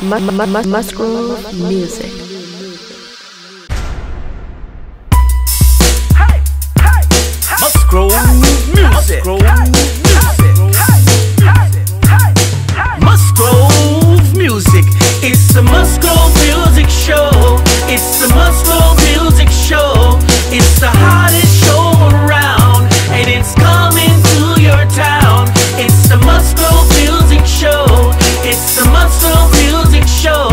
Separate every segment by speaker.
Speaker 1: Musgrove Music.
Speaker 2: Musgrove Music. Musgrove Music. It's the Musgrove Music Show. It's the Musgrove Music Show. It's the hottest show around, and it's coming to your town. It's the Musgrove Music Show. It's the Musgrove Music Show.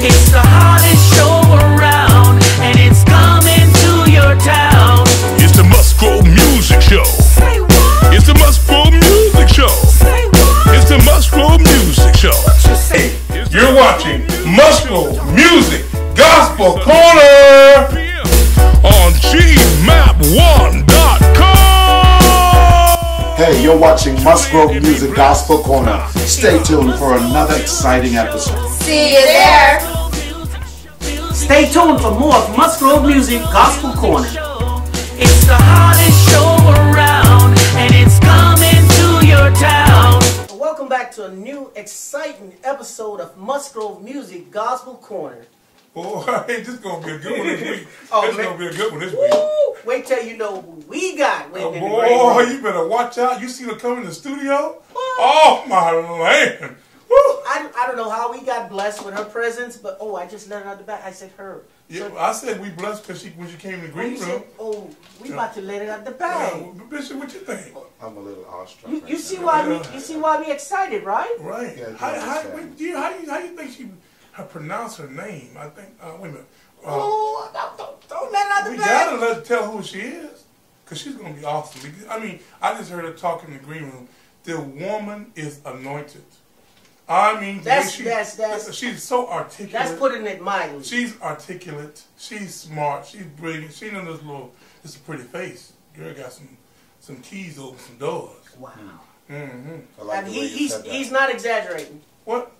Speaker 2: It's the hottest show around, and it's coming to your town.
Speaker 3: It's the Musgrove Music Show.
Speaker 2: Say what?
Speaker 3: It's the Musgrove Music Show.
Speaker 2: Say what?
Speaker 3: It's the Musgrove Music Show.
Speaker 2: What you say?
Speaker 4: You're watching Musgrove Music Gospel Corner
Speaker 3: On GMAP1.com.
Speaker 5: Hey, you're watching Musgrove Music Gospel Corner. Stay tuned for another exciting episode.
Speaker 6: See you there.
Speaker 2: Stay tuned for more of Musgrove Music Gospel Corner. It's the hottest show around, and it's coming to your town.
Speaker 7: Welcome back to a new exciting episode of Musgrove Music Gospel Corner.
Speaker 4: Boy, this is going to be a good one this week.
Speaker 7: Oh,
Speaker 4: This is
Speaker 7: man.
Speaker 4: going to be a good one this week.
Speaker 7: Woo! Wait till you know who we got.
Speaker 4: Oh, boy, you better watch out. You see her come in the studio?
Speaker 7: What?
Speaker 4: Oh, my land. Woo.
Speaker 7: I don't know how we got blessed with her presence, but I just let her out the back. I said her.
Speaker 4: Yeah, I said we blessed because when she came in the green room.
Speaker 7: We about to let it out the bag.
Speaker 4: Bishop, what you think?
Speaker 5: I'm a little awestruck.
Speaker 7: You see why we excited, right?
Speaker 4: Right.
Speaker 5: Yeah,
Speaker 4: How
Speaker 5: understand.
Speaker 4: do you think her pronounce her name? I think, wait a minute.
Speaker 7: Don't let it out the
Speaker 4: We
Speaker 7: bag.
Speaker 4: gotta let her tell who she is, cause she's gonna be awesome. I mean, I just heard her talk in the green room. The woman is anointed. I mean, she's so articulate.
Speaker 7: That's putting it mildly.
Speaker 4: She's articulate. She's smart. She's brilliant. She knows this a pretty face. Girl got some keys to open some doors.
Speaker 7: Wow.
Speaker 4: Mm-hmm.
Speaker 5: I like
Speaker 7: And
Speaker 5: the way you said that.
Speaker 7: he's not exaggerating.
Speaker 4: What?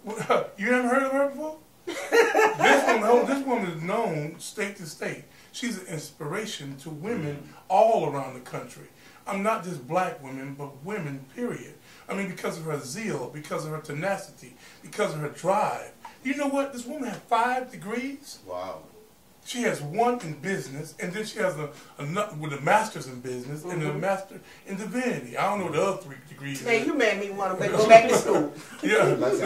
Speaker 4: You haven't heard of her before? This woman is known state to state. She's an inspiration to women all around the country. I'm not just black women, but women, period. I mean, because of her zeal, because of her tenacity, because of her drive. You know what? This woman had 5 degrees.
Speaker 5: Wow.
Speaker 4: She has 1 in business, and then she has with a master's in business and a master in divinity. I don't know what the other 3 degrees.
Speaker 7: Hey, you made me want to go back to school.
Speaker 4: Yeah, but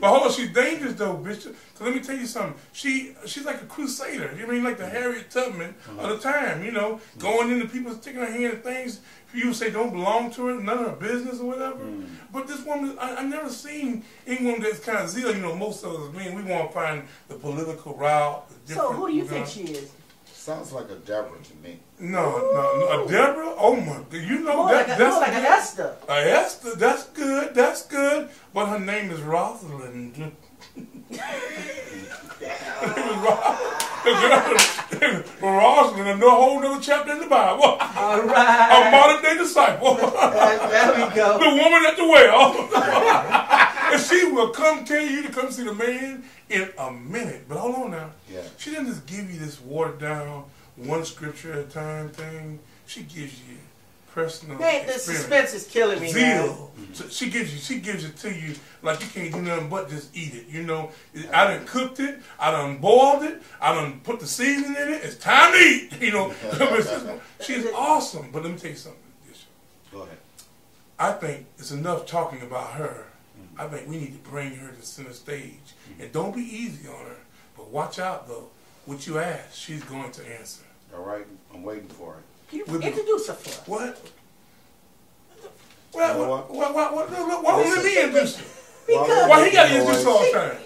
Speaker 4: hold on, she's dangerous though, Bishop. So let me tell you something. She's like a crusader. You mean like the Harriet Tubman of the time? You know, going into people, sticking her hand in things you say don't belong to her, none of her business or whatever. But this woman, I've never seen anyone that's kind of zeal. You know, most of us men, we want to find the political route.
Speaker 7: So who do you think she is?
Speaker 5: Sounds like a Deborah to me.
Speaker 4: No, a Deborah. Oh my, you know
Speaker 7: More
Speaker 4: that's
Speaker 7: like an Esther.
Speaker 4: Esther, that's good. But her name is Rosalind. Rosalind, a whole other chapter in the Bible.
Speaker 7: All right.
Speaker 4: A modern day disciple.
Speaker 7: There we go.
Speaker 4: The woman at the well. And she will tell you to come see the man in a minute. But hold on now.
Speaker 5: Yeah. She
Speaker 4: She doesn't just give you this watered down, one scripture at a time thing. She gives you personal
Speaker 7: Man, the
Speaker 4: experience.
Speaker 7: suspense is killing me now.
Speaker 4: Zeal. So she gives it to you like you can't do nothing but just eat it. You know, I done cooked it, I done boiled it, I done put the seasoning in it. It's time to eat. You know, she's awesome. But let me tell you something.
Speaker 5: Go ahead.
Speaker 4: I think it's enough talking about her. I think we need to bring her to center stage. And don't be easy on her. But watch out, though. What you ask, she's going to answer.
Speaker 5: All right, I'm waiting for it.
Speaker 7: Can you introduce her for us?
Speaker 4: What?
Speaker 5: What?
Speaker 4: Why won't me introduce her?
Speaker 7: Because
Speaker 4: Why he got to introduce all the time?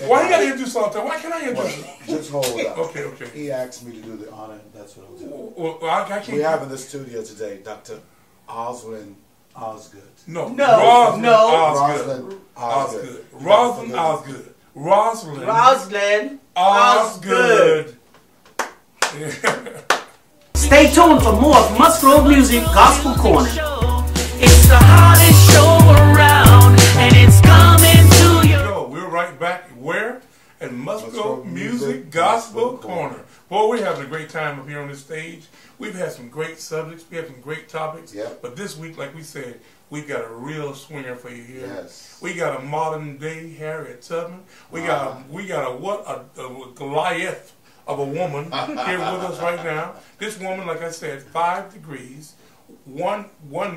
Speaker 4: Why he got to introduce all the time? Why can't I introduce her?
Speaker 5: Just hold up.
Speaker 4: Okay.
Speaker 5: He asked me to do the honor. That's what I'm doing.
Speaker 4: Well, I can't.
Speaker 5: We have in the studio today Dr. Rosalind Osgood.
Speaker 4: No.
Speaker 5: Rosalind
Speaker 4: Osgood. Rosalind Osgood.
Speaker 7: Rosalind
Speaker 4: Osgood.
Speaker 2: Stay tuned for more of Musgrove Music Gospel Corner. It's the hottest show around, and it's coming to you.
Speaker 4: We're right back where? At Musgrove Music Gospel Corner. Boy, we're having a great time up here on this stage. We've had some great subjects. We have some great topics.
Speaker 5: Yep.
Speaker 4: But this week, like we said, We got a real swinger for you here.
Speaker 5: Yes.
Speaker 4: We got a modern day Harriet Tubman. We got a Goliath of a woman here with us right now. This woman, like I said, 5 degrees, one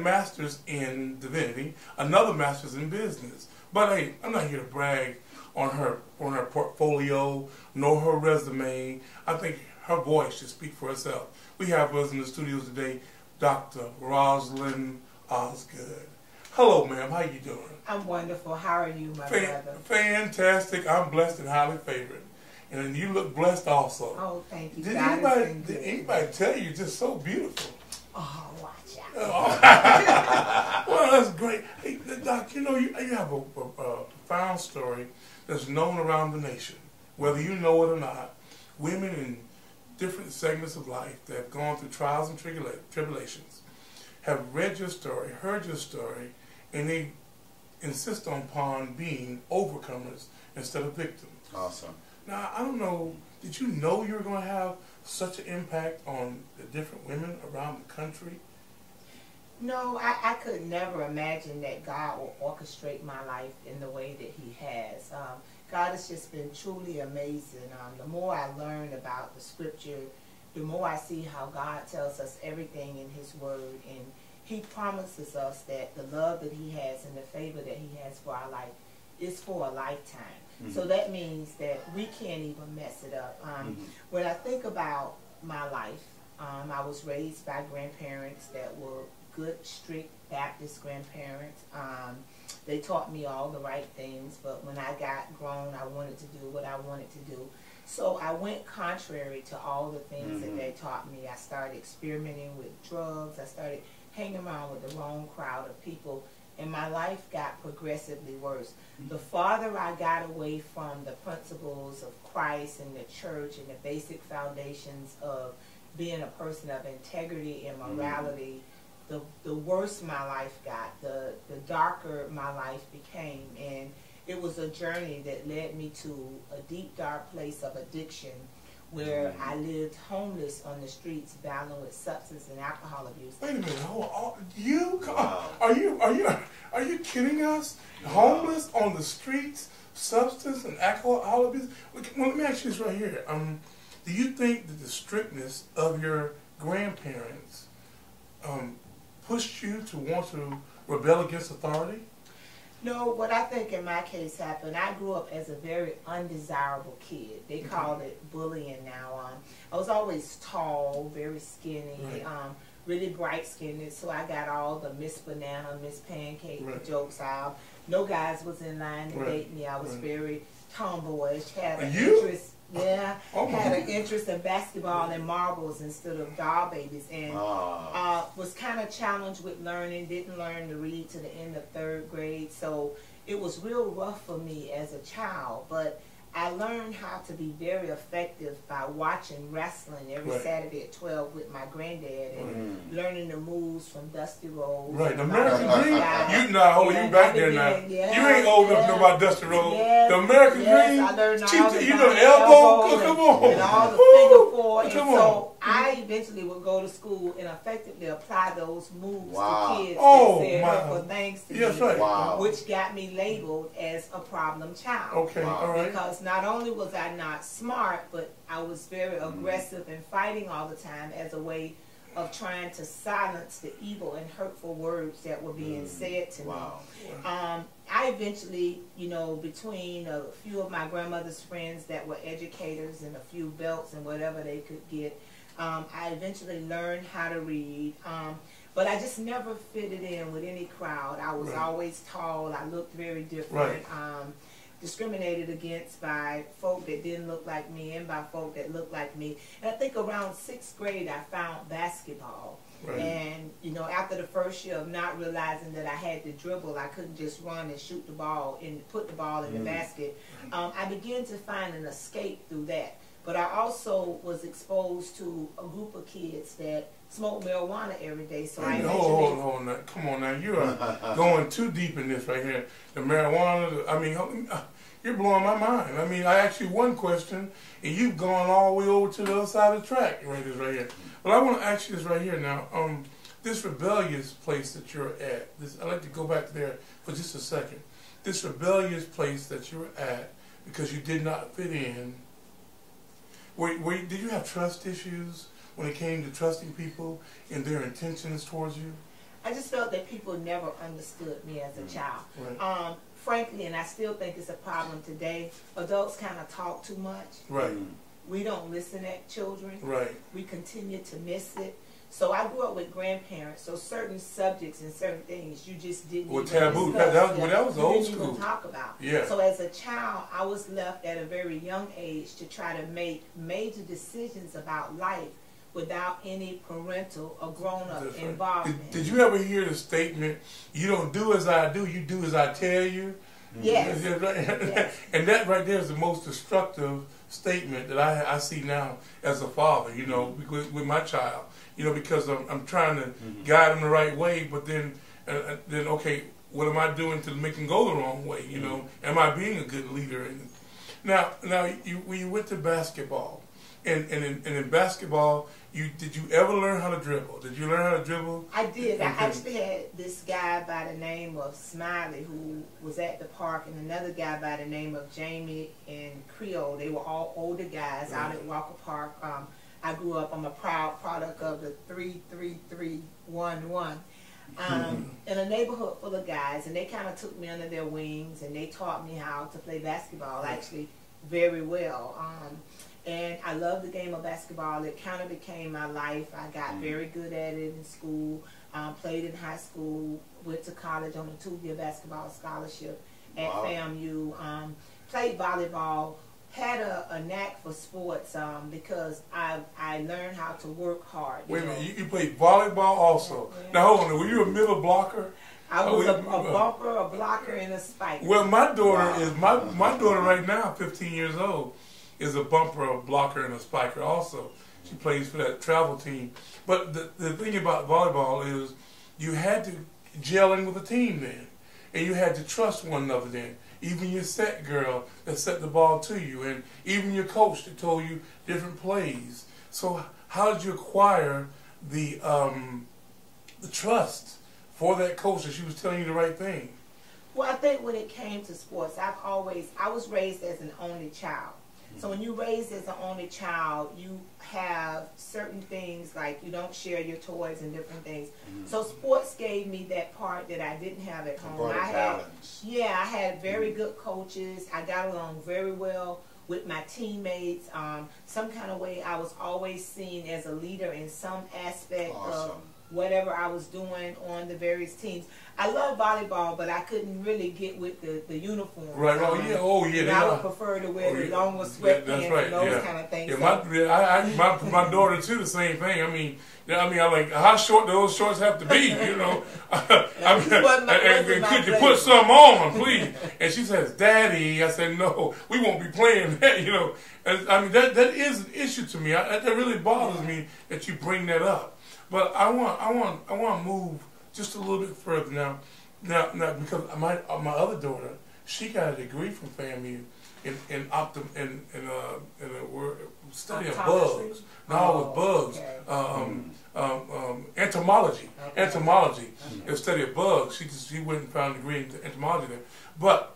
Speaker 4: master's in divinity, another master's in business. But hey, I'm not here to brag on her portfolio nor her resume. I think her voice should speak for itself. We have with us in the studios today Dr. ROSALIND Osgood. Hello, ma'am. How you doing?
Speaker 1: I'm wonderful. How are you, my brother?
Speaker 4: Fantastic. I'm blessed and highly favored. And you look blessed also.
Speaker 1: Oh, thank you.
Speaker 4: Did anybody tell you you're just so beautiful?
Speaker 1: Oh, watch out.
Speaker 4: Oh. Well, that's great. Hey, Doc, you know, you have a profound story that's known around the nation. Whether you know it or not, women in different segments of life that have gone through trials and tribulations have read your story, heard your story, and they insist upon being overcomers instead of victims.
Speaker 5: Awesome.
Speaker 4: Now, I don't know, did you know you were going to have such an impact on the different women around the country?
Speaker 1: No, I could never imagine that God will orchestrate my life in the way that He has. God has just been truly amazing. The more I learn about the Scripture, the more I see how God tells us everything in His Word, and He promises us that the love that He has and the favor that He has for our life is for a lifetime. Mm-hmm. So that means that we can't even mess it up. When I think about my life, I was raised by grandparents that were good, strict Baptist grandparents. They taught me all the right things, but when I got grown, I wanted to do what I wanted to do. So I went contrary to all the things that they taught me. I started experimenting with drugs. I started hanging around with the wrong crowd of people, and my life got progressively worse. The farther I got away from the principles of Christ and the church and the basic foundations of being a person of integrity and morality, the worse my life got, the darker my life became. And it was a journey that led me to a deep, dark place of addiction where I lived homeless on the streets battling with substance and alcohol abuse.
Speaker 4: Wait a minute, hold on. You? Are you kidding us? Homeless on the streets, substance and alcohol abuse? Well, let me ask you this right here. Do you think that the strictness of your grandparents pushed you to want to rebel against authority?
Speaker 1: No, what I think in my case happened, I grew up as a very undesirable kid. They call it bullying now. I was always tall, very skinny, really bright-skinned, so I got all the Miss Banana, Miss Pancake jokes out. No guys was in line to date me. I was very tomboyish, had an interest. Yeah, had an interest in basketball and marbles instead of doll babies, and was kind of challenged with learning, didn't learn to read to the end of 3rd grade, so it was real rough for me as a child, but I learned how to be very effective by watching wrestling every Saturday at 12 with my granddad and learning the moves from Dusty Rhodes.
Speaker 4: Right, the American Dream. You back there now. You ain't old enough to know about Dusty Rhodes. The American Dream.
Speaker 1: I learned all
Speaker 4: you know the elbow. Come on.
Speaker 1: And all the figure four. And so I eventually would go to school and effectively apply those moves to kids that said hurtful things to me, which got me labeled as a problem child.
Speaker 4: Okay, all right.
Speaker 1: Because not only was I not smart, but I was very aggressive and fighting all the time as a way of trying to silence the evil and hurtful words that were being said to me. I eventually, you know, between a few of my grandmother's friends that were educators and a few belts and whatever they could get, I eventually learned how to read. But I just never fitted in with any crowd. I was always tall. I looked very different. Discriminated against by folk that didn't look like me and by folk that looked like me. And I think around 6th grade I found basketball. And, you know, after the first year of not realizing that I had to dribble, I couldn't just run and shoot the ball and put the ball in the basket, I began to find an escape through that. But I also was exposed to a group of kids that smoked marijuana every day. So I
Speaker 4: hold on now. Come on now. You are going too deep in this right here. The marijuana, I mean, you're blowing my mind. I mean, I asked you one question, and you've gone all the way over to the other side of the track right here. But I want to ask you this right here now. this rebellious place that you're at, I'd like to go back there for just a second. This rebellious place that you're at because you did not fit in, did you have trust issues when it came to trusting people and their intentions towards you?
Speaker 1: I just felt that people never understood me as a child.
Speaker 4: Right.
Speaker 1: Frankly, and I still think it's a problem today, adults kind of talk too much.
Speaker 4: Right.
Speaker 1: We don't listen at children.
Speaker 4: Right.
Speaker 1: We continue to miss it. So I grew up with grandparents, so certain subjects and certain things you just didn't even
Speaker 4: taboo.
Speaker 1: discuss.
Speaker 4: That was old
Speaker 1: didn't
Speaker 4: school.
Speaker 1: even talk about.
Speaker 4: Yeah.
Speaker 1: So as a child, I was left at a very young age to try to make major decisions about life without any parental or grown-up involvement.
Speaker 4: Did you ever hear the statement, "You don't do as I do, you do as I tell you"?
Speaker 1: Yes.
Speaker 4: Yes. And that right there is the most destructive statement that I see now as a father, you know, with my child, you know, because I'm trying to guide him the right way, but then okay, what am I doing to make him go the wrong way? You know, am I being a good leader? And now when you went to basketball, and in basketball, did you ever learn how to dribble? Did you learn how to dribble?
Speaker 1: I did. I actually had this guy by the name of Smiley who was at the park, and another guy by the name of Jamie and Creole. They were all older guys out at Walker Park. I grew up, I'm a proud product of the 3-3-3-1-1. In a neighborhood full of guys, and they kind of took me under their wings, and they taught me how to play basketball actually very well. And I love the game of basketball. It kind of became my life. I got very good at it in school, played in high school, went to college on a 2-year basketball scholarship at FAMU, played volleyball, had a knack for sports because I learned how to work hard.
Speaker 4: Wait a minute, you played volleyball also. Yeah. Now hold on, were you a middle blocker?
Speaker 1: I was a bumper, a blocker, and a spiker.
Speaker 4: Well, my daughter is my daughter right now, 15 years old, is a bumper, a blocker, and a spiker also. She plays for that travel team. But the thing about volleyball is you had to gel in with a team then. And you had to trust one another then. Even your set girl that set the ball to you, and even your coach that told you different plays. So how did you acquire the trust for that coach that she was telling you the right thing?
Speaker 1: Well, I think when it came to sports, I was raised as an only child. So when you're raised as an only child, you have certain things like you don't share your toys and different things. So sports gave me that part that I didn't have at home. I had very good coaches. I got along very well with my teammates. Some kind of way I was always seen as a leader in some aspect of whatever I was doing on the various teams. I love volleyball, but I couldn't really get with the uniform.
Speaker 4: Right.
Speaker 1: I would prefer to wear the longer sweatpants and those kind of things.
Speaker 4: Yeah, my daughter too. The same thing. I mean, I like how short do those shorts have to be? You know, could you put some on, please? And she says, "Daddy," I said, "No, we won't be playing that." You know, I mean that is an issue to me. That really bothers me that you bring that up. But I want to move just a little bit further now because my other daughter, she got a degree from FAMU in study of bugs. No, it was bugs. Entomology. Okay. Entomology. A study of bugs. She went and found a degree in entomology there. But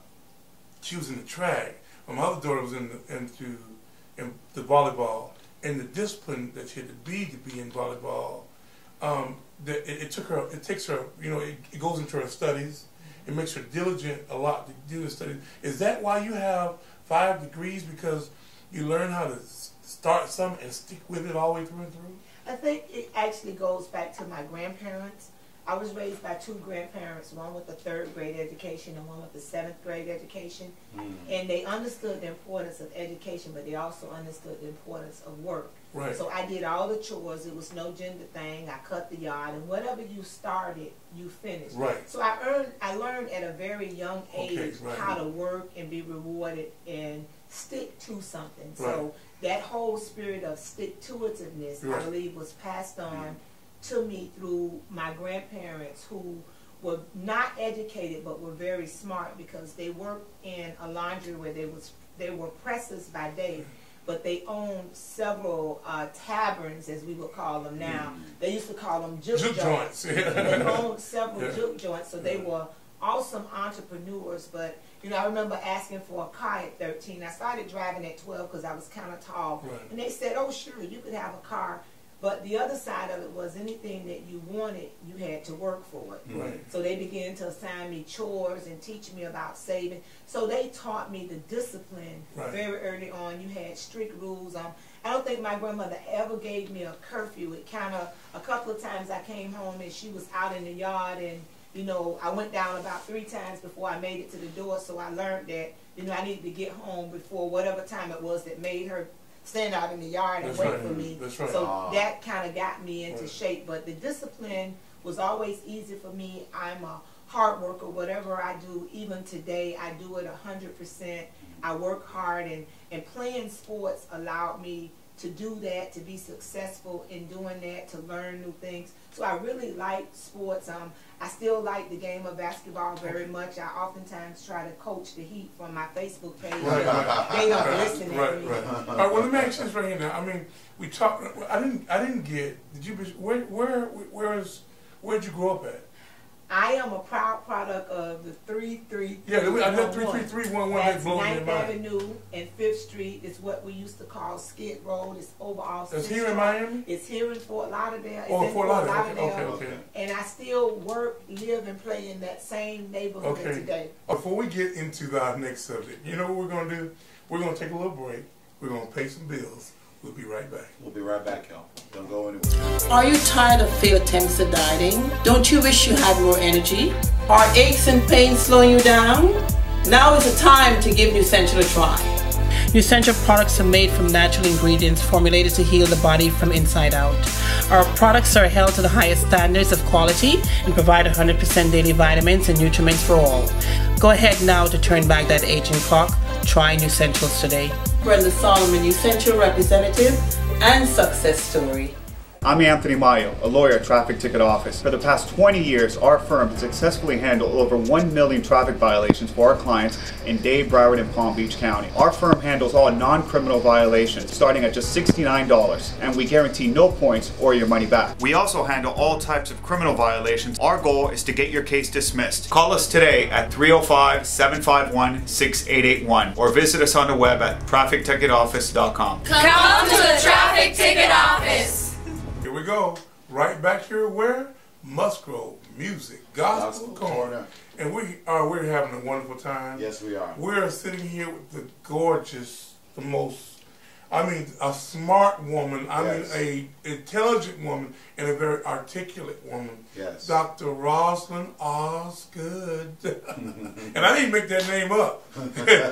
Speaker 4: she was in the track. My other daughter was into the volleyball, and the discipline that she had to be in volleyball. It takes her, you know, it goes into her studies. It makes her diligent a lot to do the studies. Is that why you have 5 degrees? Because you learn how to start something and stick with it all the way through and through?
Speaker 1: I think it actually goes back to my grandparents. I was raised by 2 grandparents, one with a 3rd grade education and one with a 7th grade education. And they understood the importance of education, but they also understood the importance of work.
Speaker 4: Right.
Speaker 1: So I did all the chores. It was no gender thing. I cut the yard, and whatever you started, you finished.
Speaker 4: Right.
Speaker 1: So I learned at a very young age how to work and be rewarded and stick to something. Right. So that whole spirit of stick-to-itiveness, I believe, was passed on to me through my grandparents, who were not educated but were very smart because they worked in a laundry where they were pressers by day, but they owned several taverns, as we would call them now. They used to call them juke joints. They owned several juke joints, so they were awesome entrepreneurs. But you know, I remember asking for a car at 13. I started driving at 12 because I was kind of tall, and they said, "Oh, sure, you could have a car." But the other side of it was anything that you wanted, you had to work for it. So they began to assign me chores and teach me about saving. So they taught me the discipline very early on. You had strict rules. I don't think my grandmother ever gave me a curfew. It kind of, a couple of times I came home and she was out in the yard, and you know, I went down about 3 times before I made it to the door. So I learned that, you know, I needed to get home before whatever time it was that made her stand out in the yard and wait for me. So that kind of got me into shape. But the discipline was always easy for me. I'm a hard worker. Whatever I do, even today, I do it 100%. I work hard, and playing sports allowed me to do that, to be successful in doing that, to learn new things. So I really like sports. I still like the game of basketball very much. I oftentimes try to coach the Heat from my Facebook page. They don't listen to me.
Speaker 4: All right, well, let me ask you this right here now. I mean, we talked. I didn't get. Did you? Where'd you grow up at?
Speaker 1: I am a proud product of the 333.
Speaker 4: Yeah, I got 33311.
Speaker 1: That's 9th Avenue and 5th Street. Is what we used to call Skid Road. It's overall.
Speaker 4: It's here in Miami?
Speaker 1: It's here in Fort Lauderdale.
Speaker 4: Oh, Fort Lauderdale. Okay.
Speaker 1: And I still work, live, and play in that same neighborhood today.
Speaker 4: Before we get into our next subject, you know what we're going to do? We're going to take a little break. We're going to pay some bills. We'll be right back.
Speaker 5: We'll be right back, y'all. Don't go anywhere.
Speaker 6: Are you tired of failed attempts at dieting? Don't you wish you had more energy? Are aches and pains slowing you down? Now is the time to give Nuscentual a try. Nuscentual products are made from natural ingredients formulated to heal the body from inside out. Our products are held to the highest standards of quality and provide 100% daily vitamins and nutriments for all. Go ahead now to turn back that aging clock. Try Nuscentuals today. Brenda Solomon, Nuscentual representative and success story.
Speaker 8: I'm Anthony Mayo, a lawyer at Traffic Ticket Office. For the past 20 years, our firm has successfully handled over 1 million traffic violations for our clients in Dade, Broward, and Palm Beach County. Our firm handles all non-criminal violations, starting at just $69, and we guarantee no points or your money back. We also handle all types of criminal violations. Our goal is to get your case dismissed. Call us today at 305-751-6881 or visit us on the web at trafficticketoffice.com.
Speaker 9: Come to the Traffic Ticket Office.
Speaker 4: Here we go, right back here where? Musgrove Music Gospel Corner. And we're having a wonderful time.
Speaker 5: Yes, we are.
Speaker 4: We're sitting here with the gorgeous, a smart woman, a intelligent woman, and a very articulate woman.
Speaker 5: Yes.
Speaker 4: Dr. ROSALIND OSGOOD. And I didn't make that name up.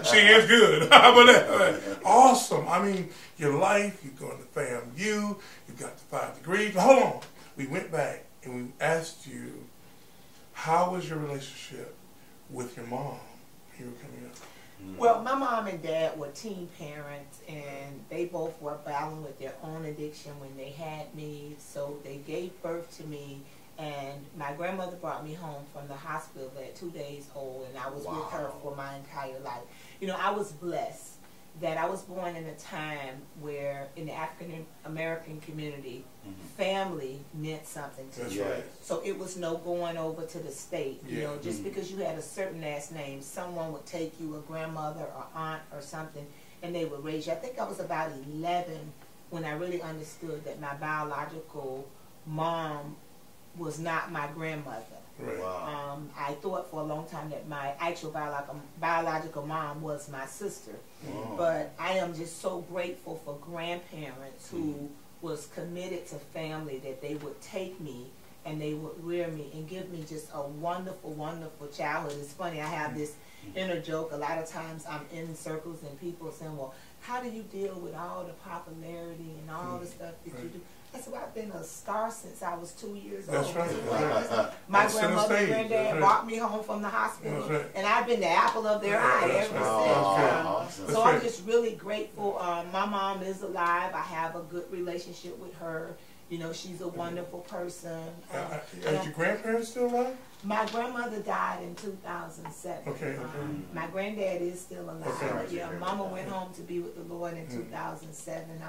Speaker 4: She is good. How about that? Awesome. I mean, your life, you're going to FAMU, you've got the 5 degrees. Hold on. We went back and we asked you, how was your relationship with your mom? You were coming up.
Speaker 1: Well, my mom and dad were teen parents, and they both were battling with their own addiction when they had me. So they gave birth to me, and my grandmother brought me home from the hospital at 2 days old, and I was with her for my entire life. You know, I was blessed that I was born in a time where in the African American community, family meant something to you.
Speaker 4: Right.
Speaker 1: So it was no going over to the state. You know, just because you had a certain last name, someone would take you, a grandmother or aunt or something, and they would raise you. I think I was about 11 when I really understood that my biological mom was not my grandmother.
Speaker 4: Right.
Speaker 5: Wow.
Speaker 1: I thought for a long time that my actual biological mom was my sister.
Speaker 5: Wow.
Speaker 1: But I am just so grateful for grandparents who was committed to family, that they would take me and they would rear me and give me just a wonderful, wonderful childhood. It's funny, I have this inner joke. A lot of times I'm in circles and people are saying, well, how do you deal with all the popularity and all the stuff that you do? That's why I've been a star since I was 2 years old.
Speaker 4: That's right.
Speaker 1: My grandmother and granddad brought me home from the hospital, and I've been the apple of their eye ever since.
Speaker 5: Awesome.
Speaker 1: So I'm just really grateful. My mom is alive. I have a good relationship with her. You know, she's a wonderful person.
Speaker 4: Are your grandparents still alive?
Speaker 1: My grandmother died in 2007.
Speaker 4: Okay.
Speaker 1: My granddad is still alive.
Speaker 4: Okay.
Speaker 1: Yeah, Mama went home to be with the Lord in 2007.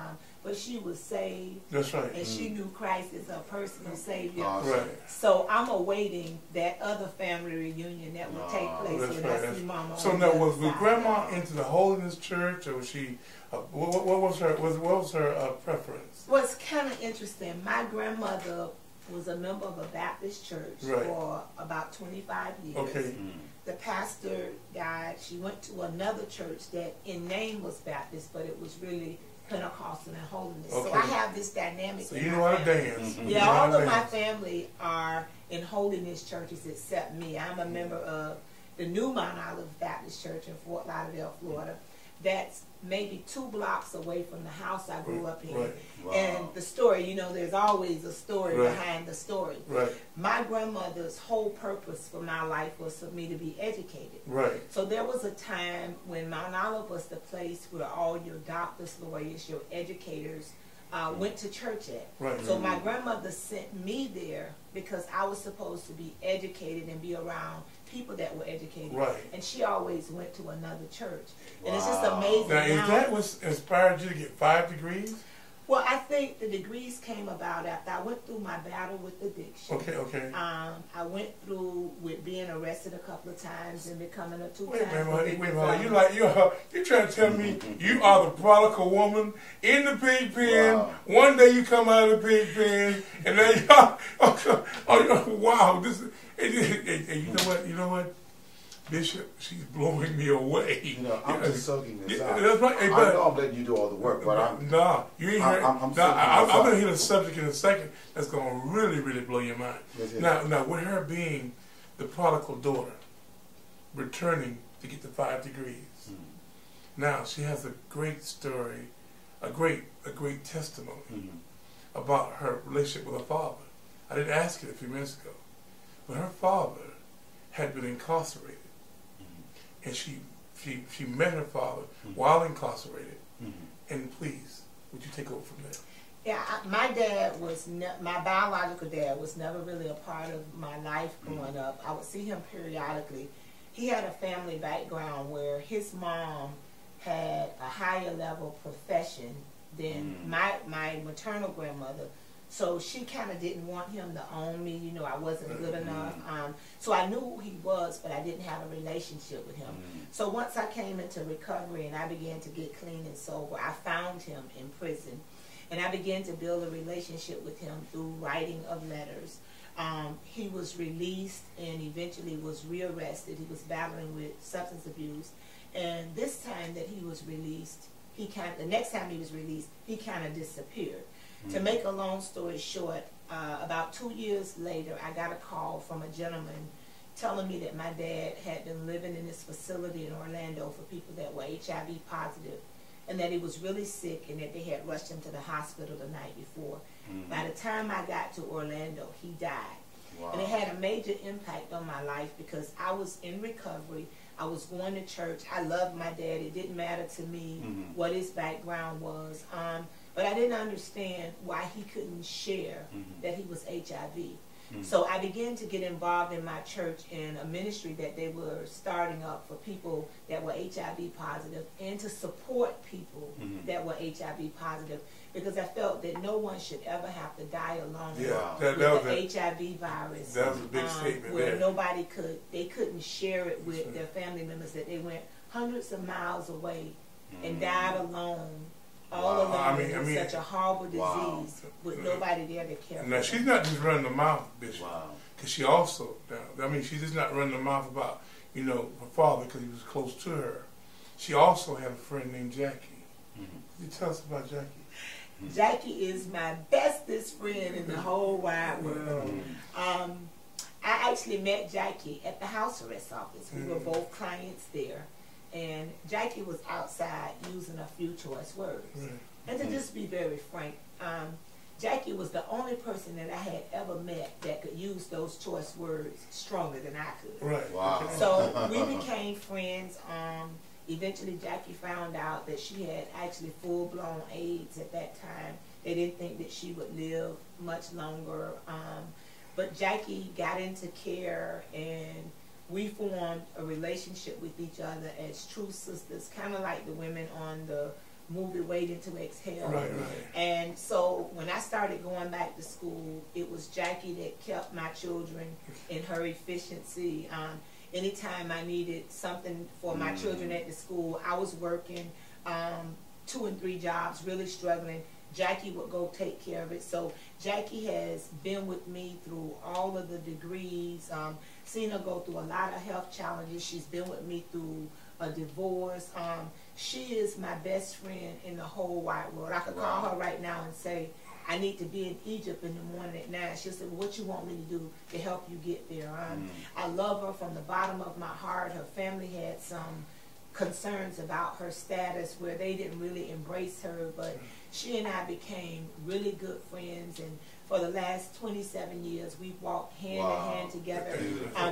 Speaker 1: But she was saved.
Speaker 4: That's right.
Speaker 1: And she knew Christ as her personal Savior.
Speaker 4: Right.
Speaker 1: So I'm awaiting that other family reunion that will take place
Speaker 4: That's
Speaker 1: when
Speaker 4: right.
Speaker 1: I see Mama.
Speaker 4: So now, was Grandma into the Holiness Church, or was she? What was her? What was her preference?
Speaker 1: Well, it's kind of interesting. My grandmother was a member of a Baptist church for about 25 years.
Speaker 4: Okay.
Speaker 1: The pastor died. She went to another church that in name was Baptist, but it was really Pentecostal and Holiness.
Speaker 4: Okay.
Speaker 1: So I have this dynamic.
Speaker 4: So you know how to dance.
Speaker 1: Yeah, all of my family are in Holiness churches except me. I'm a member of the new Mount Olive Baptist Church in Fort Lauderdale, Florida. That's maybe 2 blocks away from the house I grew up in.
Speaker 4: Right.
Speaker 5: Wow.
Speaker 1: And the story, you know, there's always a story behind the story.
Speaker 4: Right.
Speaker 1: My grandmother's whole purpose for my life was for me to be educated.
Speaker 4: Right.
Speaker 1: So there was a time when Mount Olive was the place where all your doctors, lawyers, your educators went to church at.
Speaker 4: Right.
Speaker 1: So my grandmother sent me there because I was supposed to be educated and be around people that were educated.
Speaker 4: Right.
Speaker 1: And she always went to another church. And it's just amazing.
Speaker 4: Now, is that what inspired you to get 5 degrees?
Speaker 1: Well, I think the degrees came about after I went through my battle with addiction.
Speaker 4: Okay.
Speaker 1: I went through with being arrested a couple of times and becoming a 2-time.
Speaker 4: Wait a minute. You're trying to tell me you are the prodigal woman in the pig pen.
Speaker 5: Wow.
Speaker 4: One day you come out of the pig pen, and then wow, this is. And you know what? Bishop, she's blowing me away.
Speaker 5: You know, I'm just soaking this out.
Speaker 4: That's right. Hey,
Speaker 5: I know I'm letting you do all the work, but
Speaker 4: you ain't heard. I'm going to hit a subject in a second that's going to really blow your mind. Now, with her being the prodigal daughter, returning to get the 5 degrees, now she has a great story, a great testimony about her relationship with her father. I didn't ask it a few minutes ago, but her father had been incarcerated. And she met her father while incarcerated. And please, would you take over from there?
Speaker 1: Yeah, my dad was my biological dad was never really a part of my life growing up. I would see him periodically. He had a family background where his mom had a higher level profession than my maternal grandmother. So she kind of didn't want him to own me. You know, I wasn't good enough. So I knew who he was, but I didn't have a relationship with him. So once I came into recovery and I began to get clean and sober, I found him in prison. And I began to build a relationship with him through writing of letters. He was released and eventually was rearrested. He was battling with substance abuse. And this time that he was released, the next time he was released, he kind of disappeared. To make a long story short, about 2 years later, I got a call from a gentleman telling me that my dad had been living in this facility in Orlando for people that were HIV positive, and that he was really sick and that they had rushed him to the hospital the night before. By the time I got to Orlando, he died. Wow. And it had a major impact on my life because I was in recovery. I was going to church. I loved my dad. It didn't matter to me what his background was. But I didn't understand why he couldn't share that he was HIV. So I began to get involved in my church in a ministry that they were starting up for people that were HIV positive and to support people that were HIV positive, because I felt that no one should ever have to die alone with the HIV virus.
Speaker 4: That was a big statement
Speaker 1: where
Speaker 4: there.
Speaker 1: nobody they couldn't share it with their family members, that they went hundreds of miles away and died alone. All alone with such a horrible disease with nobody there to care for.
Speaker 4: Now, she's not just running the mouth, Bishop. Because she also, she's just not running the mouth about, her father because he was close to her. She also had a friend named Jackie. Can you tell us about Jackie?
Speaker 1: Jackie is my bestest friend in the whole wide world. I actually met Jackie at the house arrest office. We were both clients there. And Jackie was outside using a few choice words. And to just be very frank, Jackie was the only person that I had ever met that could use those choice words stronger than I could.
Speaker 4: Right.
Speaker 5: Wow.
Speaker 1: So we became friends. Eventually Jackie found out that she had actually full-blown AIDS at that time. They didn't think that she would live much longer. But Jackie got into care, and we formed a relationship with each other as true sisters, kind of like the women on the movie Waiting to Exhale.
Speaker 4: Right.
Speaker 1: And so when I started going back to school, it was Jackie that kept my children in her efficiency. Anytime I needed something for my children at the school, I was working 2 and 3 jobs, really struggling. Jackie would go take care of it. So Jackie has been with me through all of the degrees, seen her go through a lot of health challenges. She's been with me through a divorce. She is my best friend in the whole wide world. I could call her right now and say, I need to be in Egypt in the morning at 9. She'll say, what you want me to do to help you get there? I love her from the bottom of my heart. Her family had some concerns about her status where they didn't really embrace her, but she and I became really good friends, and for the last 27 years we've walked hand in hand together.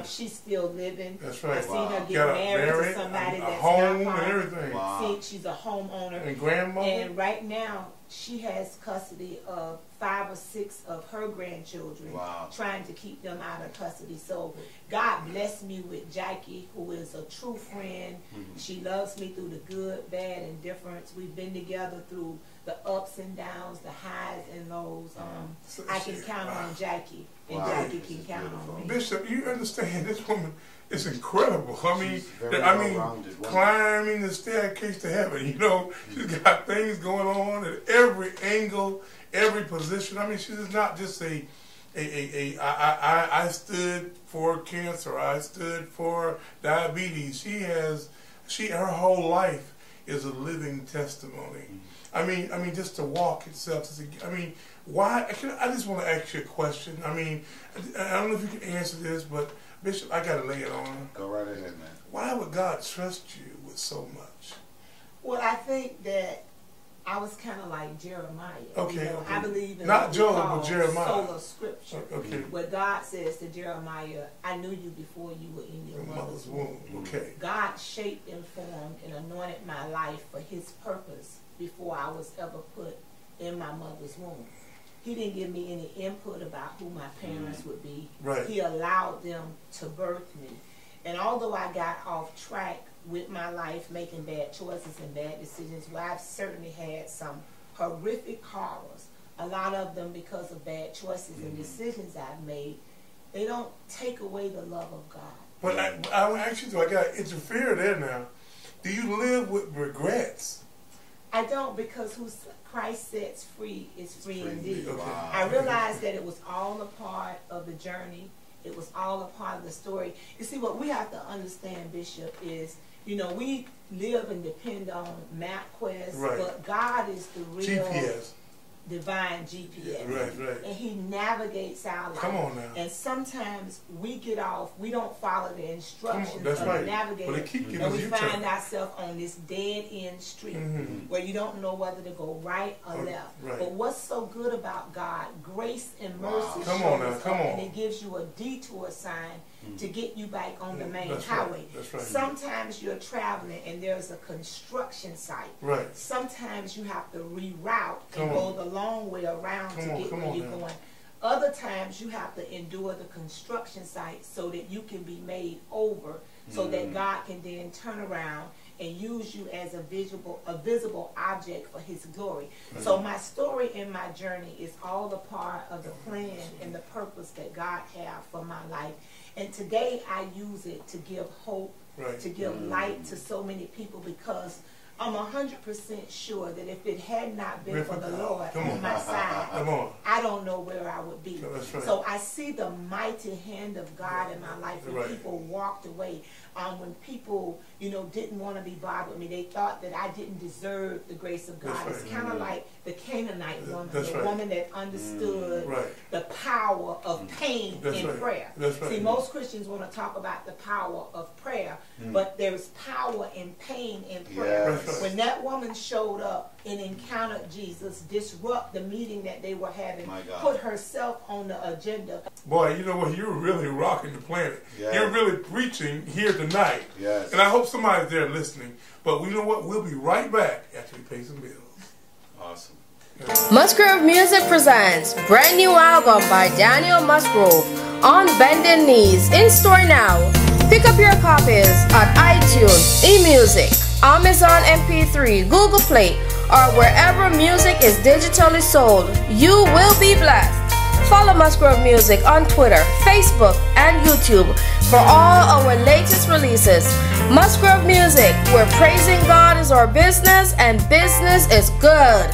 Speaker 1: She's still living.
Speaker 4: That's right.
Speaker 1: I've seen her get married to somebody that's
Speaker 4: home
Speaker 1: not
Speaker 4: and everything.
Speaker 1: See, she's a homeowner
Speaker 4: and grandmother,
Speaker 1: and right now she has custody of 5 or 6 of her grandchildren, trying to keep them out of custody. So God blessed me with Jackie, who is a true friend. She loves me through the good, bad, and difference. We've been together through the ups and downs, the highs and lows. I can count on Jackie, and Jackie can count on me.
Speaker 4: Bishop, you understand, this woman is incredible. I mean, climbing the staircase to heaven. You know, she's got things going on at every angle, every position. I mean, she's not just I stood for cancer, I stood for diabetes. Her whole life is a living testimony. I mean, just to walk itself. I mean, why? I just want to ask you a question. I mean, I don't know if you can answer this, but Bishop, I gotta lay it on.
Speaker 5: Go right ahead, man.
Speaker 4: Why would God trust you with so much?
Speaker 1: Well, I think that I was kind of like Jeremiah.
Speaker 4: Okay,
Speaker 1: you know,
Speaker 4: okay.
Speaker 1: I believe in
Speaker 4: not Job, but Jeremiah.
Speaker 1: Sola scripture.
Speaker 4: Okay.
Speaker 1: Where God says to Jeremiah, "I knew you before you were in your mother's womb."
Speaker 4: Okay.
Speaker 1: God shaped and formed and anointed my life for His purpose before I was ever put in my mother's womb. He didn't give me any input about who my parents would be.
Speaker 4: Right.
Speaker 1: He allowed them to birth me. And although I got off track with my life, making bad choices and bad decisions, where I've certainly had some horrific horrors, a lot of them because of bad choices and decisions I've made, they don't take away the love of God.
Speaker 4: But I actually do. I got to interfere there now. Do you live with regrets?
Speaker 1: I don't, because who Christ sets free is free indeed.
Speaker 4: Okay.
Speaker 1: I realized that it was all a part of the journey. It was all a part of the story. You see, what we have to understand, Bishop, is, you know, we live and depend on MapQuest, but God is the real
Speaker 4: GPS.
Speaker 1: Divine GPS.
Speaker 4: Right.
Speaker 1: And He navigates our life.
Speaker 4: Come on now.
Speaker 1: And sometimes we get off, we don't follow the instructions of
Speaker 4: right.
Speaker 1: the navigator,
Speaker 4: But
Speaker 1: and we find ourselves on this dead-end street where you don't know whether to go right or left.
Speaker 4: Right.
Speaker 1: But what's so good about God, grace and mercy
Speaker 4: Come on now,
Speaker 1: shows
Speaker 4: come
Speaker 1: up,
Speaker 4: on.
Speaker 1: and it gives you a detour sign to get you back on the main
Speaker 4: That's
Speaker 1: highway.
Speaker 4: Right. That's right.
Speaker 1: Sometimes you're traveling and there's a construction site.
Speaker 4: Right.
Speaker 1: Sometimes you have to reroute and go the long way around to get where you're going. Other times you have to endure the construction site so that you can be made over, so that God can then turn around and use you as a visible object for His glory. So my story and my journey is all a part of the plan and the purpose that God has for my life. And today I use it to give hope, to give light to so many people, because I'm 100% sure that if it had not been for the Lord on my side, I don't know where I would be. So I see the mighty hand of God in my life. When people walked away, when people, you know, didn't want to be bothered with me, they thought that I didn't deserve the grace of God. It's kind of like the Canaanite woman, the woman that understood the power of pain in prayer. See, most Christians want to talk about the power of prayer, but there's power in pain in prayer. When that woman showed up and encountered Jesus, disrupt the meeting that they were having, put herself on the agenda.
Speaker 4: Boy, you know what? You're really rocking the planet. You're really preaching here tonight. And I hope somebody's there listening. But you know what? We'll be right back after we pay some bills.
Speaker 5: Awesome.
Speaker 10: Musgrove Music presents brand new album by Daniel Musgrove, On Bended Knees, in store now. Pick up your copies at iTunes, eMusic, Amazon MP3, Google Play, or wherever music is digitally sold. You will be blessed. Follow Musgrove Music on Twitter, Facebook, and YouTube for all our latest releases. Musgrove Music, where praising God is our business and business is good.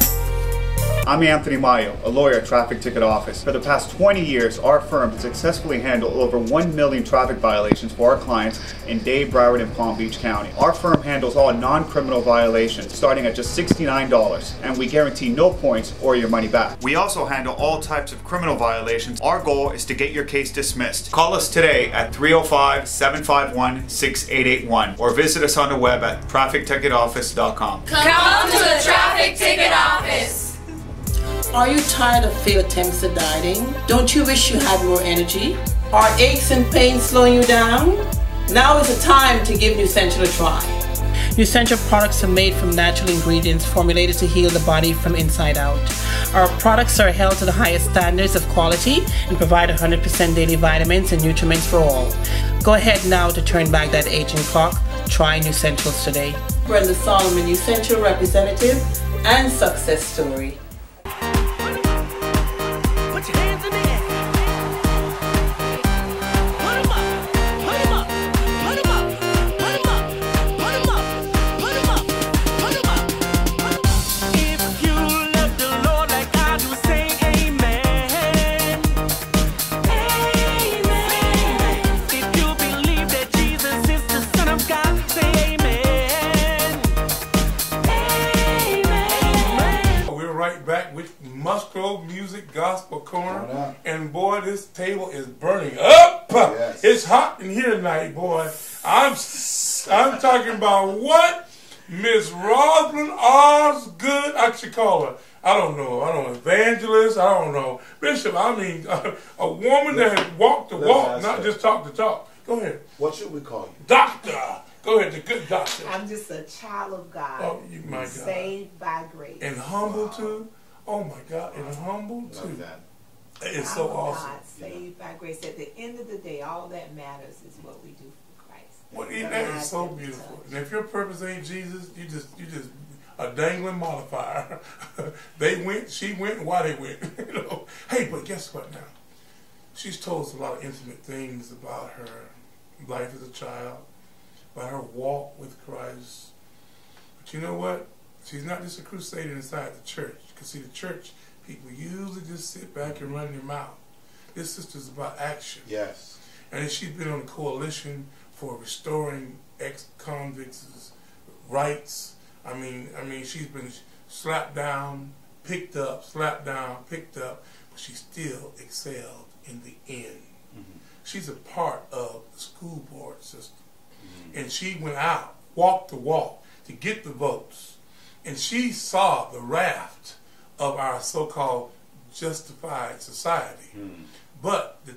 Speaker 8: I'm Anthony Mayo, a lawyer at Traffic Ticket Office. For the past 20 years, our firm has successfully handled over 1 million traffic violations for our clients in Dade, Broward, and Palm Beach County. Our firm handles all non-criminal violations, starting at just $69, and we guarantee no points or your money back. We also handle all types of criminal violations. Our goal is to get your case dismissed. Call us today at 305-751-6881 or visit us on the web at trafficticketoffice.com.
Speaker 9: Come to the Traffic Ticket Office.
Speaker 6: Are you tired of failed attempts at dieting? Don't you wish you had more energy? Are aches and pains slowing you down? Now is the time to give Nusentral a try. Nusentral products are made from natural ingredients formulated to heal the body from inside out. Our products are held to the highest standards of quality and provide 100% daily vitamins and nutriments for all. Go ahead now to turn back that aging clock. Try Nusentrals today. Brenda Solomon, Nusentral representative and success story.
Speaker 4: Back with Musgrove Music Gospel Corner, and boy, this table is burning up. Yes. It's hot in here tonight, boy. I'm talking about what Miss Rosalind OSGOOD, I should call her. I don't know, evangelist. I don't know, bishop. I mean, a woman that has walked the walk, not just talk the talk. Go ahead.
Speaker 5: What should we call you?
Speaker 4: Doctor. Go ahead, the good doctor.
Speaker 1: I'm just a child of God.
Speaker 4: Oh, my God.
Speaker 1: Saved by grace.
Speaker 4: And humble too. Oh my God, and humble too.
Speaker 5: That.
Speaker 4: It's so awesome.
Speaker 1: God, saved by grace. At the end of the day, all that matters is what we do for Christ.
Speaker 4: Well, that is so beautiful. And if your purpose ain't Jesus, you just a dangling modifier. They went, she went, why they went. You know. Hey, but guess what now? She's told us a lot of intimate things about her life as a child, about her walk with Christ. But you know what? She's not just a crusader inside the church. Because see, the church people usually just sit back and run their mouth. This sister's about action.
Speaker 5: Yes.
Speaker 4: And she's been on a coalition for restoring ex-convicts' rights. I mean, she's been slapped down, picked up, slapped down, picked up, but she still excelled in the end. Mm-hmm. She's a part of the school board system. Mm-hmm. And she went out, walked the walk to get the votes. And she saw the raft of our so-called justified society, but the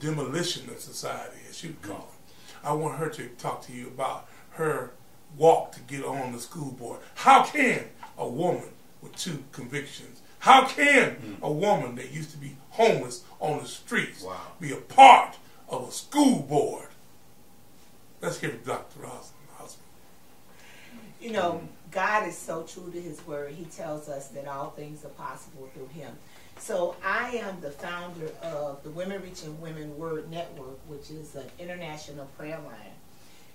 Speaker 4: demolition of society, as you would call it. I want her to talk to you about her walk to get on the school board. How can a woman with 2 convictions, how can a woman that used to be homeless on the streets be a part of a school board? Let's hear Dr. Rosalind.
Speaker 1: You know, God is so true to his word. He tells us that all things are possible through him. So I am the founder of the Women Reaching Women Word Network, which is an international prayer line.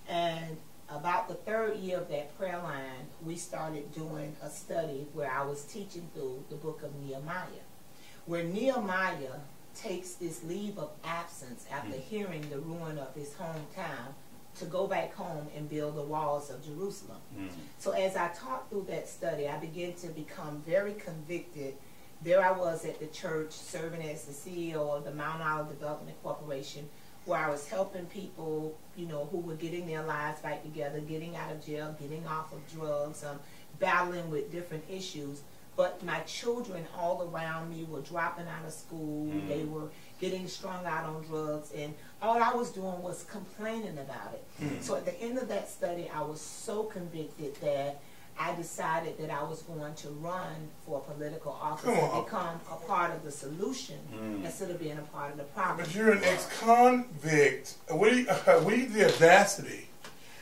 Speaker 1: And about the 3rd year of that prayer line, we started doing a study where I was teaching through the book of Nehemiah, where Nehemiah takes this leave of absence after hearing the ruin of his hometown to go back home and build the walls of Jerusalem. So as I taught through that study, I began to become very convicted. There I was at the church serving as the CEO of the Mount Olive Development Corporation, where I was helping people, you know, who were getting their lives back together, getting out of jail, getting off of drugs, battling with different issues. But my children all around me were dropping out of school. They were getting strung out on drugs, and all I was doing was complaining about it. So at the end of that study, I was so convicted that I decided that I was going to run for political office and become a part of the solution instead of being a part of the problem.
Speaker 4: But you're an ex-convict. What do you the audacity?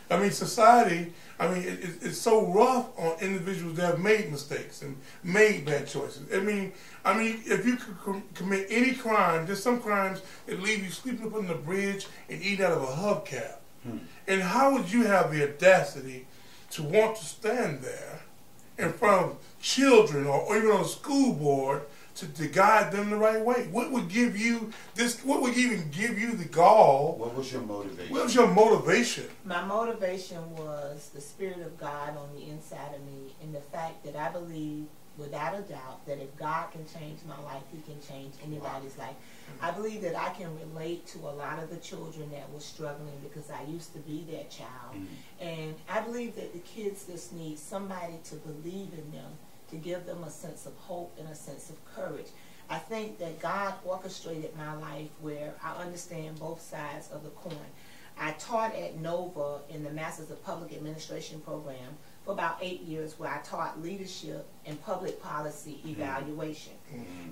Speaker 4: I mean, society, I mean, it's so rough on individuals that have made mistakes and made bad choices. I mean, if you could commit any crime, there's some crimes that leave you sleeping up on the bridge and eating out of a hubcap. And how would you have the audacity to want to stand there in front of children or even on a school board to guide them the right way? What would give you this? What would even give you the gall?
Speaker 5: What was your motivation?
Speaker 4: What was your motivation?
Speaker 1: My motivation was the Spirit of God on the inside of me, and the fact that I believe, without a doubt, that if God can change my life, He can change anybody's life. I believe that I can relate to a lot of the children that were struggling because I used to be that child. And I believe that the kids just need somebody to believe in them, to give them a sense of hope and a sense of courage. I think that God orchestrated my life where I understand both sides of the coin. I taught at Nova in the Masters of Public Administration program for about 8 years, where I taught leadership and public policy evaluation.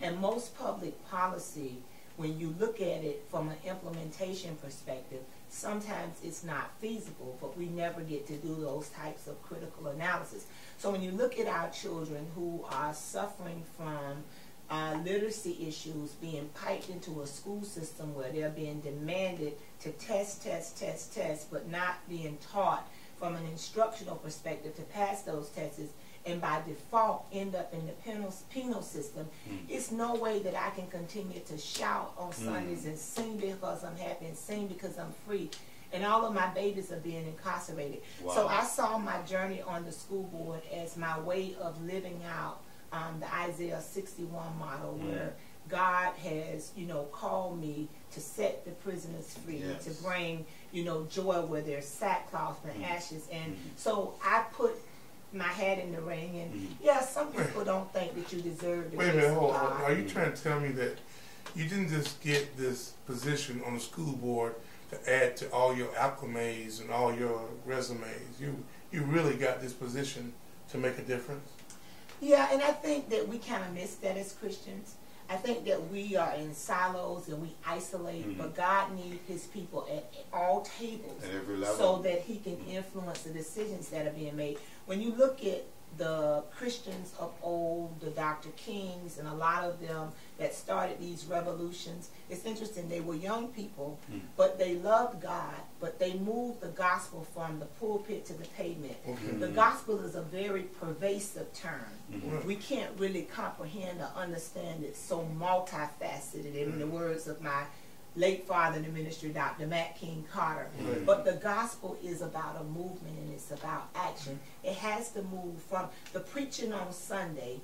Speaker 1: And most public policy, when you look at it from an implementation perspective, sometimes it's not feasible, but we never get to do those types of critical analysis. So when you look at our children who are suffering from literacy issues, being piped into a school system where they're being demanded to test, but not being taught from an instructional perspective to pass those tests, and by default end up in the penal system, it's no way that I can continue to shout on Sundays and sing because I'm happy and sing because I'm free, and all of my babies are being incarcerated. So I saw my journey on the school board as my way of living out the Isaiah 61 model, where God has, called me to set the prisoners free, to bring, joy where there's sackcloth and ashes. And so I put my hat in the ring, and some people don't think that you deserve the
Speaker 4: Wait a minute, hold on. Are you trying to tell me that you didn't just get this position on the school board to add to all your acclimates and all your resumes? You really got this position to make a difference?
Speaker 1: Yeah, and I think that we kind of miss that as Christians. I think that we are in silos and we isolate, but God needs His people at all tables,
Speaker 5: at every level,
Speaker 1: so that He can influence the decisions that are being made. When you look at the Christians of old, the Dr. Kings, and a lot of them that started these revolutions, it's interesting, they were young people, but they loved God, but they moved the gospel from the pulpit to the pavement. The gospel is a very pervasive term. We can't really comprehend or understand it, so multifaceted, in the words of my late father in the ministry, Dr. Matt King Carter. But the gospel is about a movement, and it's about action. It has to move from the preaching on Sunday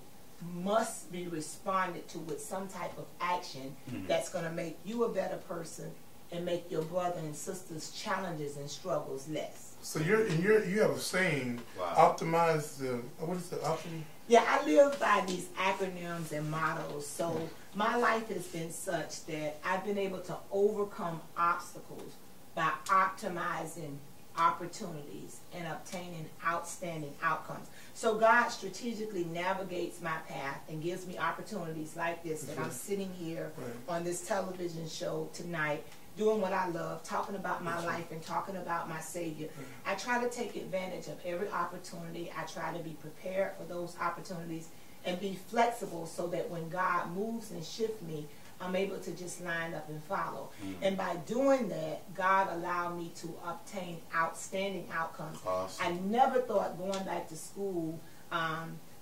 Speaker 1: must be responded to with some type of action that's going to make you a better person and make your brother and sisters' challenges and struggles less.
Speaker 4: So you have a saying, optimize the, what is the optimum?
Speaker 1: Yeah, I live by these acronyms and mottos. So my life has been such that I've been able to overcome obstacles by optimizing opportunities and obtaining outstanding outcomes. So God strategically navigates my path and gives me opportunities like this, that I'm sitting here on this television show tonight, doing what I love, talking about my life and talking about my Savior. I try to take advantage of every opportunity. I try to be prepared for those opportunities and be flexible so that when God moves and shifts me, I'm able to just line up and follow. And by doing that, God allowed me to obtain outstanding outcomes. I never thought going back to school,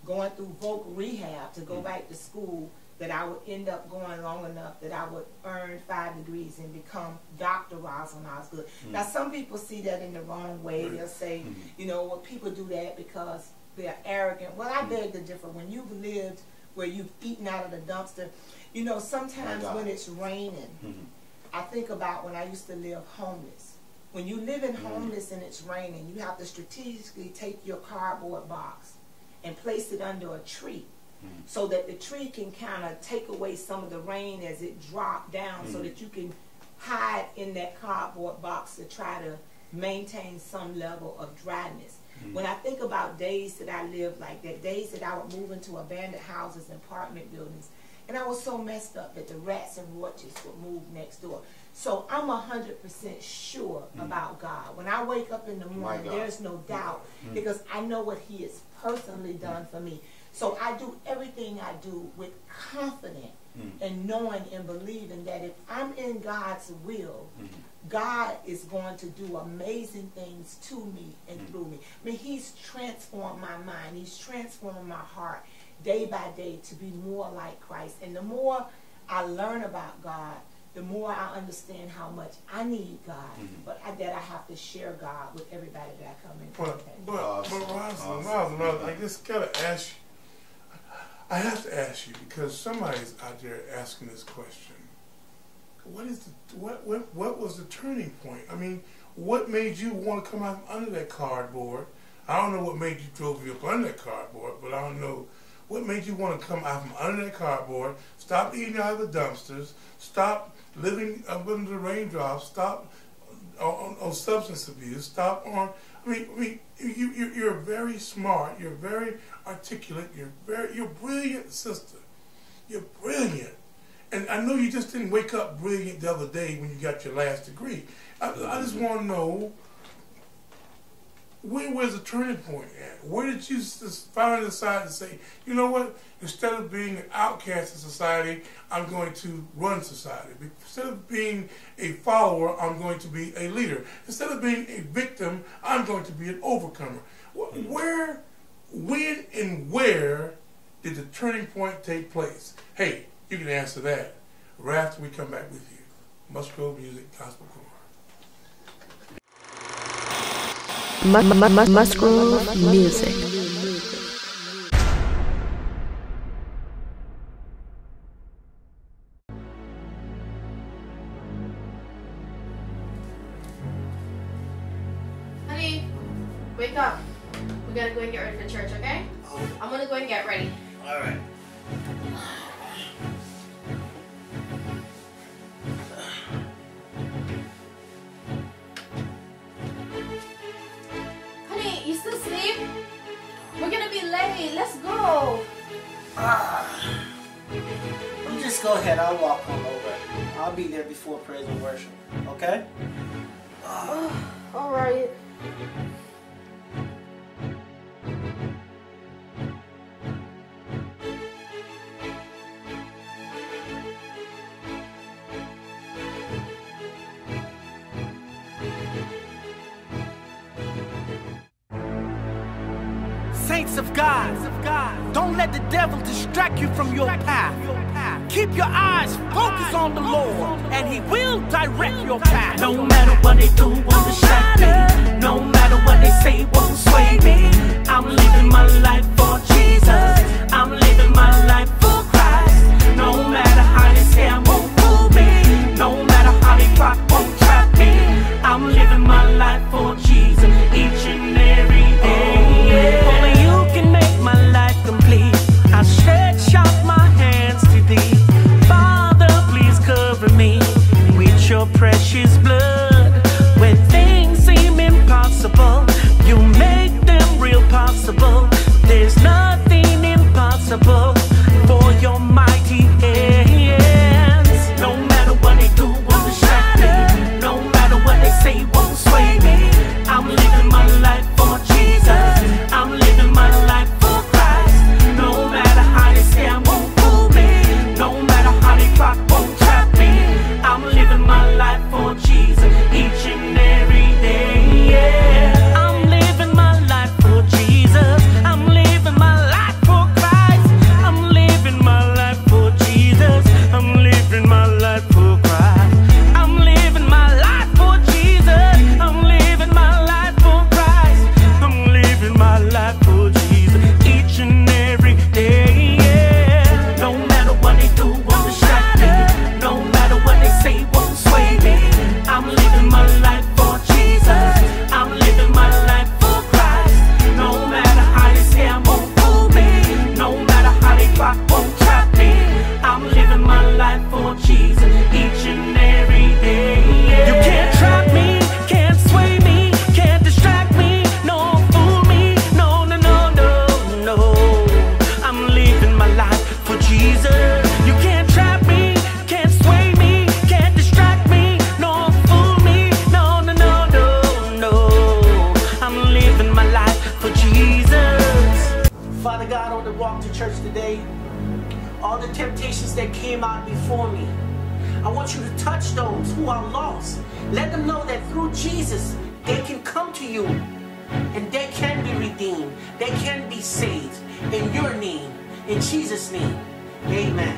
Speaker 1: going through voc rehab to go back to school, that I would end up going long enough that I would earn 5 degrees and become Dr. ROSALIND OSGOOD. Now, some people see that in the wrong way. They'll say, well, people do that because they're arrogant. Well, I beg to differ. When you've lived where you've eaten out of the dumpster, sometimes when it's raining, I think about when I used to live homeless. When you live in homeless and it's raining, you have to strategically take your cardboard box and place it under a tree, so that the tree can kind of take away some of the rain as it drops down, so that you can hide in that cardboard box to try to maintain some level of dryness. When I think about days that I lived like that, days that I would move into abandoned houses and apartment buildings, and I was so messed up that the rats and roaches would move next door. So I'm 100% sure about God. When I wake up in the morning, there's no doubt, because I know what He has personally done for me. So I do everything I do with confidence and knowing and believing that if I'm in God's will, God is going to do amazing things to me and through me. I mean, He's transformed my mind. He's transformed my heart day by day to be more like Christ. And the more I learn about God, the more I understand how much I need God, but that I have to share God with everybody that I come in contact with.
Speaker 4: But Rosalind, I just gotta ask you. I have to ask you, because somebody's out there asking this question. What was the turning point? I mean, what made you want to come out from under that cardboard? I don't know what made you drove you up under that cardboard, but I don't know what made you want to come out from under that cardboard, stop eating out of the dumpsters, stop living up under the raindrops, stop on substance abuse, stop on, I mean, you're very smart, you're very articulate, you're brilliant, sister. You're brilliant. And I know you just didn't wake up brilliant the other day when you got your last degree. I just want to know, where was the turning point at? Where did you just finally decide to say, you know what, instead of being an outcast in society, I'm going to run society. Instead of being a follower, I'm going to be a leader. Instead of being a victim, I'm going to be an overcomer. Where, when, and where did the turning point take place? Hey, you can answer that right after we come back with you. Musgrove Music Gospel Choir.
Speaker 10: Musgrove Music.
Speaker 11: Honey, wake up. We gotta go and get ready for church, okay? I'm gonna go and get ready.
Speaker 7: All right.
Speaker 11: Honey, you still asleep? We're gonna be late. Let's go.
Speaker 7: You just go ahead. I'll walk on over. I'll be there before praise and worship. Okay?
Speaker 11: All right.
Speaker 2: Saints of God, don't let the devil distract you from your path. Keep your eyes focused on the Lord, and He will direct your path. No matter what they do, won't distract me. No matter what they say, won't sway me. I'm living my life for Jesus. I'm living my life for Christ. No matter how they say, I won't fool me. No matter how they plot, won't trap me. I'm living my life for Jesus each and every day. Only you can make my life complete. I stretch out my hands to Thee. Father, please cover me with your precious blood. When things seem impossible, you make them real possible.
Speaker 7: church today, all the temptations that came out before me, I want you to touch those who are lost. Let them know that through Jesus, they can come to you and they can be redeemed. They can be saved in your name, in Jesus' name. Amen.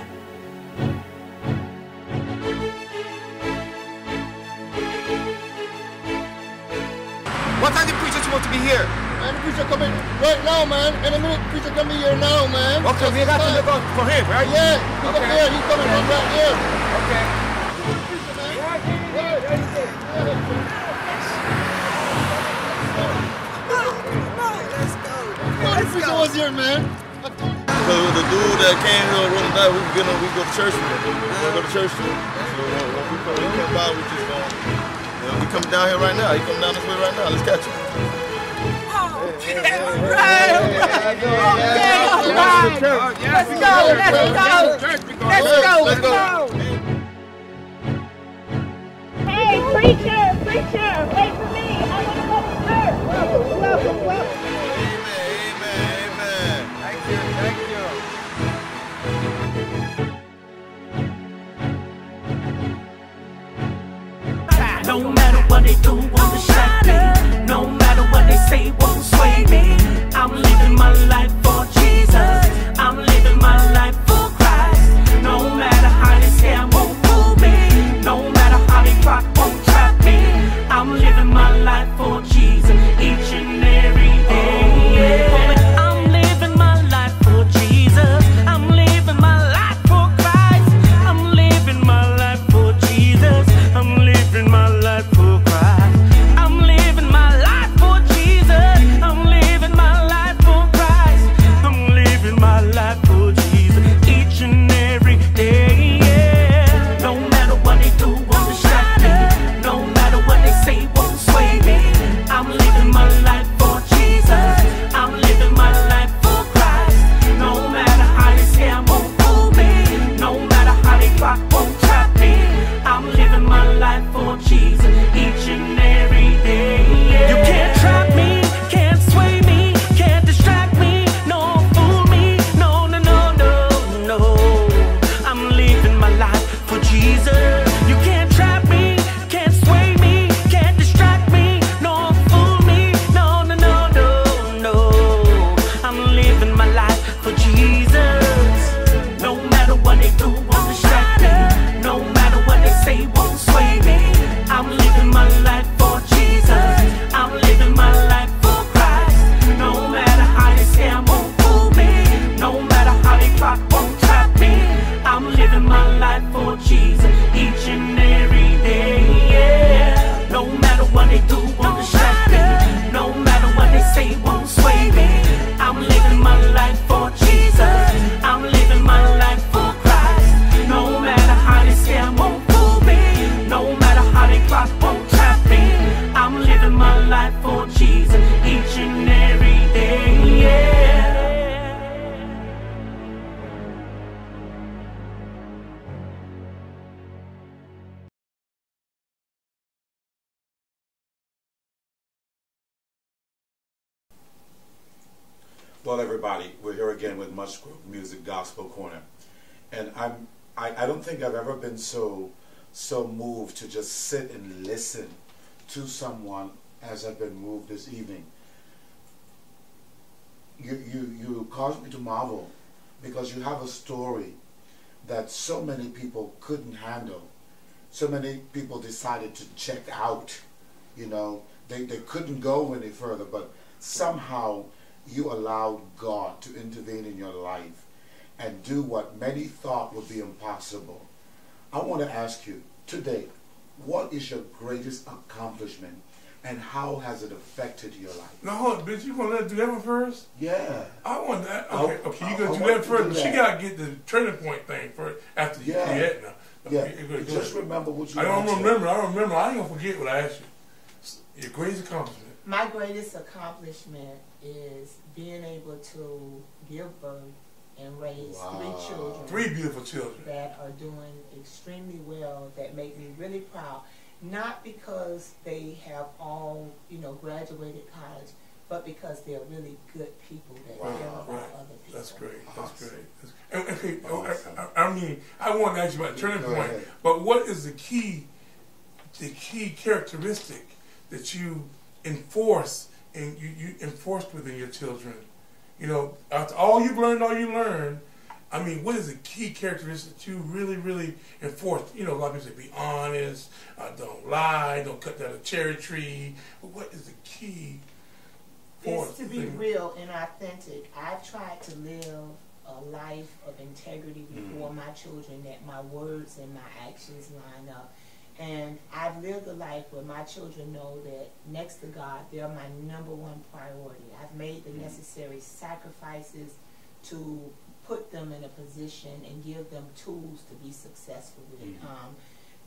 Speaker 12: What time the preacher supposed to be here?
Speaker 13: Man, the preacher coming right now, man. In a minute, the preacher coming here now, man.
Speaker 12: Okay, we got to look out for him, right?
Speaker 13: Yeah, look up there. He's coming from right here.
Speaker 12: Okay.
Speaker 13: The preacher was here, man.
Speaker 14: The dude that came here the other night, we go to church with him. We go to church with him. So when we come by, we just go. He coming down here right now. He coming down this way right now. Let's catch him.
Speaker 15: Let's go. Hey, preacher, wait for me. I want to go to church. Welcome.
Speaker 14: Amen.
Speaker 12: Thank you.
Speaker 2: No matter what they do, won't distract me. No matter what they say, won't sway me. I'm living my life for Jesus. I'm living my life for Christ. No matter how they say I won't fool me. No matter how they plot, won't trap me. I'm living my life for Jesus each and every day. Yeah. I'm living my life for Jesus. I'm living my life for Christ. I'm living my life for Jesus. I'm living my life for Christ. I'm living my life for Jesus. I'm living my life for Christ. I'm living my life for Jesus each and every day. Yeah. No matter what they do, won't distract me. No matter what they say, won't sway me. I'm living my life for Jesus. I'm living my life for Christ. No matter how they say I won't fool me. No matter how they plot, won't trap me. I'm living my life for Jesus each and every day. Yeah. You can't trap me, can't sway me, can't distract me, no fool me, no. I'm living my life for Jesus. You can't trap me, can't sway me, can't distract me, no fool me, no. I'm living my life for Jesus. No matter what they do, won't distract me. No matter what they say, won't sway me. I'm living my life for Jesus. I'm living my life for Christ. No matter how they say I won't fool me. No matter how they plot, won't trap me. I'm living my life for Jesus each and every day. Yeah. No matter what they do, won't distract me. No matter what they say, won't sway me. I'm living my life for Jesus. I'm living my life for Christ. No matter how they say I won't fool me. No matter how they plot, won't trap me. I'm living my life for Jesus each and every day. Yeah.
Speaker 5: Well, everybody, we're here again with Musgrove Music Gospel Corner, and I don't think I've ever been so moved to just sit and listen to someone as I've been moved this evening. You caused me to marvel because you have a story that so many people couldn't handle. So many people decided to check out. You know, they couldn't go any further, but somehow you allowed God to intervene in your life and do what many thought would be impossible. I want to ask you today, what is your greatest accomplishment and how has it affected your life?
Speaker 4: No, hold on, bitch. You gonna let her do that one first?
Speaker 5: Yeah.
Speaker 4: I want that. Okay, you gonna do that first, but she gotta get the turning point thing first after you do that now. Okay,
Speaker 5: Yeah. Just remember what you
Speaker 4: I don't remember. I ain't gonna forget what I asked you. Your greatest accomplishment.
Speaker 1: My greatest accomplishment is being able to give birth and raise 3 children.
Speaker 4: 3 beautiful children.
Speaker 1: That are doing extremely well, that make me really proud. Not because they have all, graduated college, but because they're really good people that care about other people.
Speaker 4: That's great. That's great. Okay, I mean, I want to ask you about the turning point, but what is the key characteristic that you enforce and you enforced within your children? You know, after all you learned, I mean, what is the key characteristic that you really enforce? You know, a lot of people say be honest, don't lie, don't cut down a cherry tree. But what is the key?
Speaker 1: It's to be real and authentic. I've tried to live a life of integrity before my children, that my words and my actions line up. And I've lived a life where my children know that next to God, they're my #1 priority. I've made the necessary sacrifices to put them in a position and give them tools to be successful with it.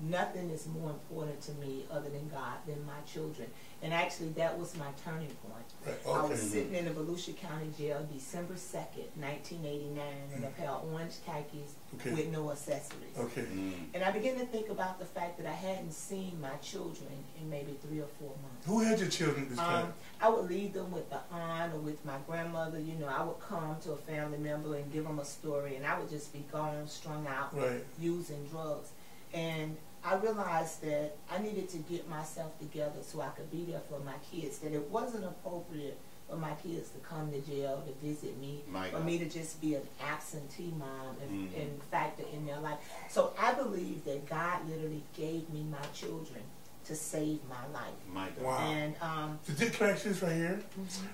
Speaker 1: Nothing is more important to me other than God than my children. And actually, that was my turning point.
Speaker 4: Right. Okay.
Speaker 1: I was sitting in the Volusia County Jail December 2nd, 1989, in a pair of orange khakis with no accessories.
Speaker 4: Okay.
Speaker 1: And I began to think about the fact that I hadn't seen my children in maybe 3 or 4 months.
Speaker 4: Who had your children at this time?
Speaker 1: I would leave them with the aunt or with my grandmother. You know, I would come to a family member and give them a story, and I would just be gone, strung out, using drugs. And I realized that I needed to get myself together so I could be there for my kids, that it wasn't appropriate for my kids to come to jail to visit me, for me to just be an absentee mom and factor in their life. So I believe that God literally gave me my children to save my life.
Speaker 4: Wow.
Speaker 1: And
Speaker 4: can I ask you this right here?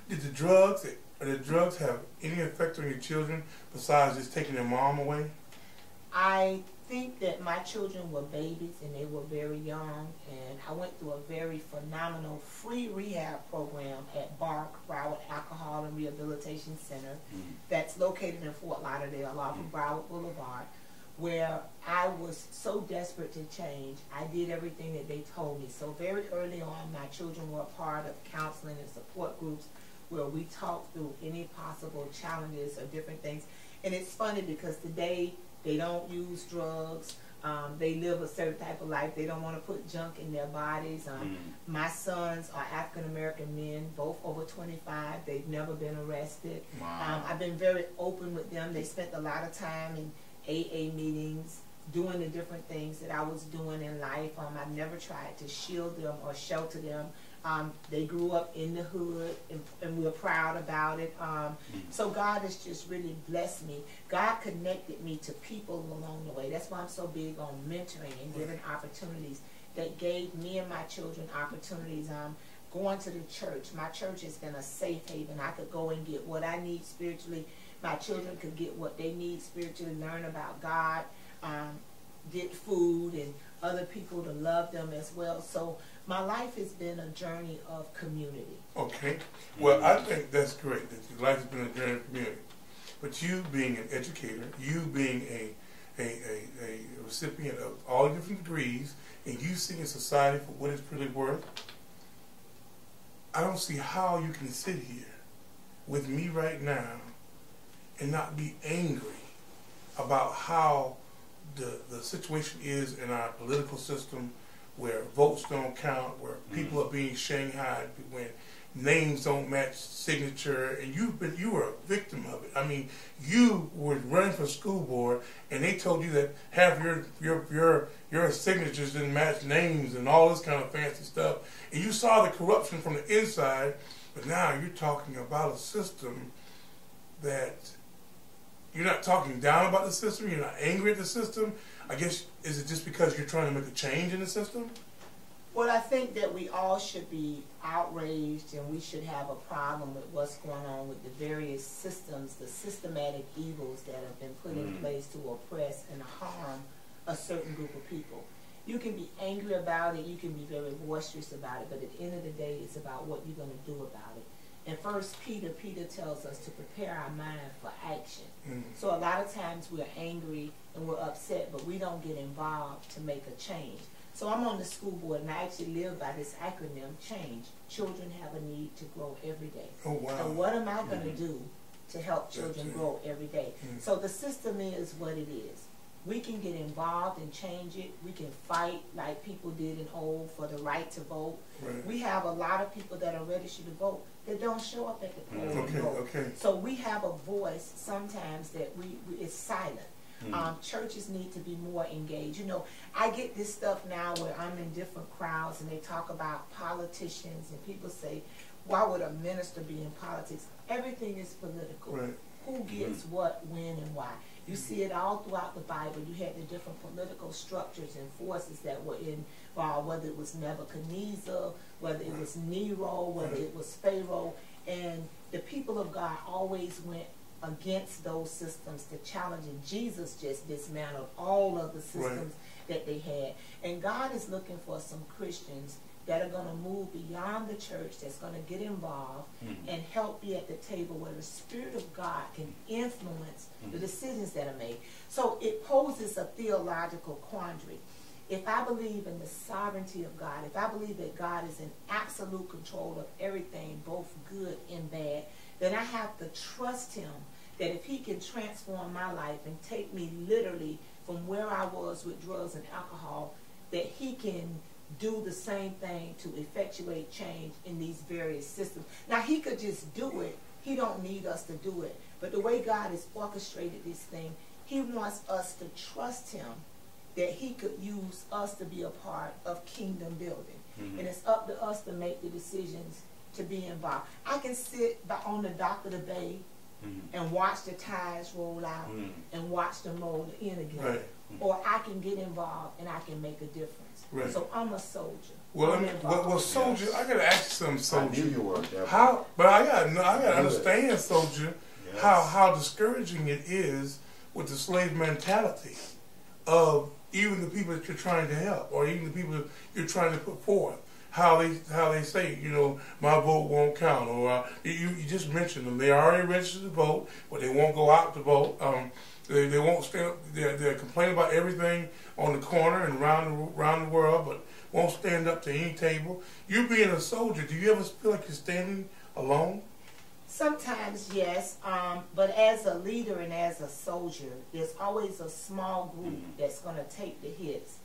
Speaker 4: Did the drugs have any effect on your children besides just taking their mom away?
Speaker 1: I think that my children were babies and they were very young, and I went through a very phenomenal free rehab program at BARC, Broward Alcohol and Rehabilitation Center, that's located in Fort Lauderdale off of Broward Boulevard, where I was so desperate to change. I did everything that they told me. So very early on, my children were a part of counseling and support groups where we talked through any possible challenges or different things. And it's funny because today they don't use drugs. They live a certain type of life. They don't want to put junk in their bodies. My sons are African-American men, both over 25. They've never been arrested. I've been very open with them. They spent a lot of time in AA meetings, doing the different things that I was doing in life. I've never tried to shield them or shelter them. They grew up in the hood, and we're proud about it. So God has just really blessed me. God connected me to people along the way. That's why I'm so big on mentoring and giving opportunities that gave me and my children opportunities. Going to the church. My church has been a safe haven. I could go and get what I need spiritually. My children could get what they need spiritually, learn about God, get food and other people to love them as well. So my life has been a journey of community.
Speaker 4: Okay. Well, I think that's great that your life has been a journey of community. But you being an educator, you being a recipient of all different degrees, and you seeing society for what it's really worth, I don't see how you can sit here with me right now and not be angry about how the situation is in our political system, where votes don't count, where people are being shanghaied, when names don't match signature, and you were a victim of it. I mean, you were running for school board, and they told you that half your signatures didn't match names and all this kind of fancy stuff, and you saw the corruption from the inside. But now you're talking about a system that you're not talking down about the system. You're not angry at the system. I guess, is it just because you're trying to make a change in the system?
Speaker 1: Well, I think that we all should be outraged, and we should have a problem with what's going on with the various systems, the systematic evils that have been put in place to oppress and harm a certain group of people. You can be angry about it, you can be very boisterous about it, but at the end of the day, it's about what you're going to do about it. In 1 Peter, Peter tells us to prepare our mind for action. So a lot of times we're angry and we're upset, but we don't get involved to make a change. So I'm on the school board, and I actually live by this acronym, CHANGE. Children have a need to grow every day.
Speaker 4: Oh, wow.
Speaker 1: And what am I going to do to help children grow every day? So the system is what it is. We can get involved and change it. We can fight like people did in old for the right to vote. We have a lot of people that are registered to vote. that don't show up at the polls.
Speaker 4: Okay, okay.
Speaker 1: So we have a voice sometimes that it's silent. Churches need to be more engaged. You know, I get this stuff now where I'm in different crowds and they talk about politicians and people say, why would a minister be in politics? Everything is political.
Speaker 4: Right.
Speaker 1: Who gets what, when, and why? You see it all throughout the Bible. You had the different political structures and forces that were involved, whether it was Nebuchadnezzar, whether it was Nero, whether it was Pharaoh. And the people of God always went against those systems to challenge it. Jesus just dismantled all of the systems that they had. And God is looking for some Christians that are going to move beyond the church, that's going to get involved and help be at the table where the Spirit of God can influence the decisions that are made. So it poses a theological quandary. If I believe in the sovereignty of God, if I believe that God is in absolute control of everything, both good and bad, then I have to trust him that if he can transform my life and take me literally from where I was with drugs and alcohol, that he can do the same thing to effectuate change in these various systems. Now, he could just do it. He don't need us to do it. But the way God has orchestrated this thing, he wants us to trust him that he could use us to be a part of kingdom building. And it's up to us to make the decisions to be involved. I can sit on the dock of the bay and watch the tides roll out and watch them roll in again. Or I can get involved and I can make a difference. So I'm a soldier.
Speaker 4: Well, soldier, I gotta ask you something, soldier.
Speaker 5: I knew you were there.
Speaker 4: How? But I gotta understand, soldier, how discouraging it is with the slave mentality of even the people that you're trying to help, or even the people that you're trying to put forth. How they say, you know, my vote won't count, or you just mentioned them. They already registered to vote, but they won't go out to vote. They won't stand up. They're complaining about everything on the corner and around the world, but won't stand up to any table. You being a soldier, do you ever feel like you're standing alone?
Speaker 1: Sometimes, yes, but as a leader and as a soldier, there's always a small group that's going to take the hits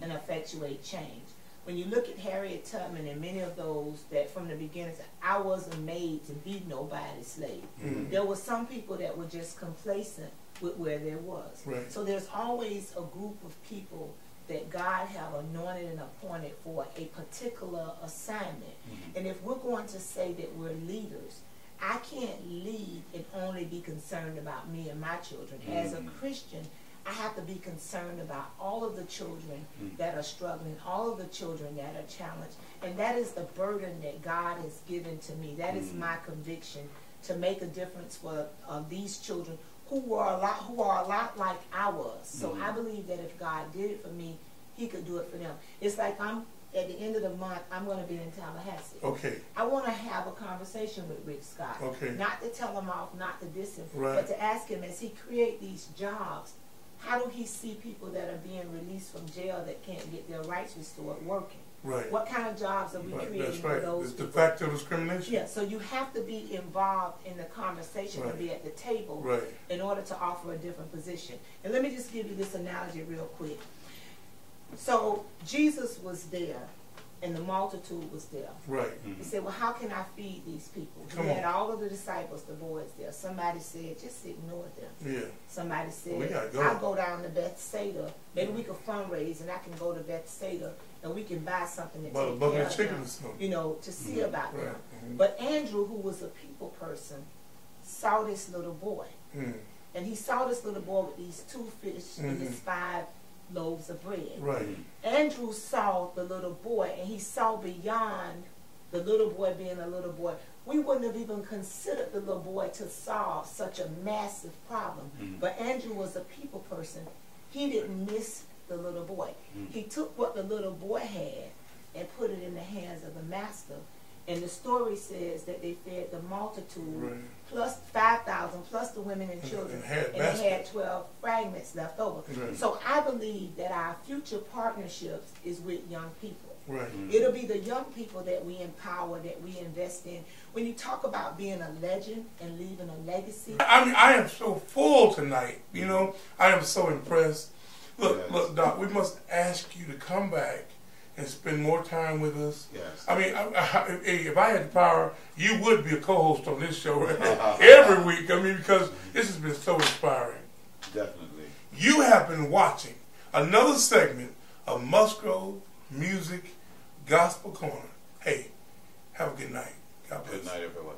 Speaker 1: and effectuate change. When you look at Harriet Tubman and many of those that from the beginning said, I wasn't made to be nobody's slave. There were some people that were just complacent with where there was. So there's always a group of people that God have anointed and appointed for a particular assignment. And if we're going to say that we're leaders, I can't lead and only be concerned about me and my children. As a Christian, I have to be concerned about all of the children that are struggling, all of the children that are challenged. And that is the burden that God has given to me. That is my conviction, to make a difference for these children who are a lot like I was. So I believe that if God did it for me, he could do it for them. It's like at the end of the month, I'm going to be in Tallahassee.
Speaker 4: Okay.
Speaker 1: I want to have a conversation with Rick Scott.
Speaker 4: Okay.
Speaker 1: Not to tell him off, not to diss him, but to ask him, as he create these jobs, how do he see people that are being released from jail that can't get their rights restored working? What kind of jobs are we creating for those people?
Speaker 4: It's the fact of discrimination.
Speaker 1: Yeah, so you have to be involved in the conversation to be at the table in order to offer a different position. And let me just give you this analogy real quick. So Jesus was there, and the multitude was there. He said, well, how can I feed these people? He had all of the disciples, the boys there. Somebody said, just ignore them. Somebody said, I'll go down to Bethsaida. Maybe we could fundraise, and I can go to Bethsaida, and we can buy something to take care of them, you know, to see about them. But Andrew, who was a people person, saw this little boy. And he saw this little boy with these 2 fish and his 5 loaves of bread. Andrew saw the little boy, and he saw beyond the little boy being a little boy. We wouldn't have even considered the little boy to solve such a massive problem. But Andrew was a people person. He didn't miss the little boy. He took what the little boy had and put it in the hands of the master. And the story says that they fed the multitude plus 5,000 plus the women and children, and they had 12 fragments left over. So I believe that our future partnerships is with young people. It'll be the young people that we empower, that we invest in. When you talk about being a legend and leaving a legacy,
Speaker 4: I mean, I am so full tonight. You know, I am so impressed. Look, Doc, we must ask you to come back and spend more time with us.
Speaker 5: Yes.
Speaker 4: I mean, if I had the power, you would be a co-host on this show every week. I mean, because this has been so inspiring.
Speaker 5: Definitely.
Speaker 4: You have been watching another segment of Musgrove Music Gospel Corner. Hey, have a good night. God bless.
Speaker 5: Good night, everyone.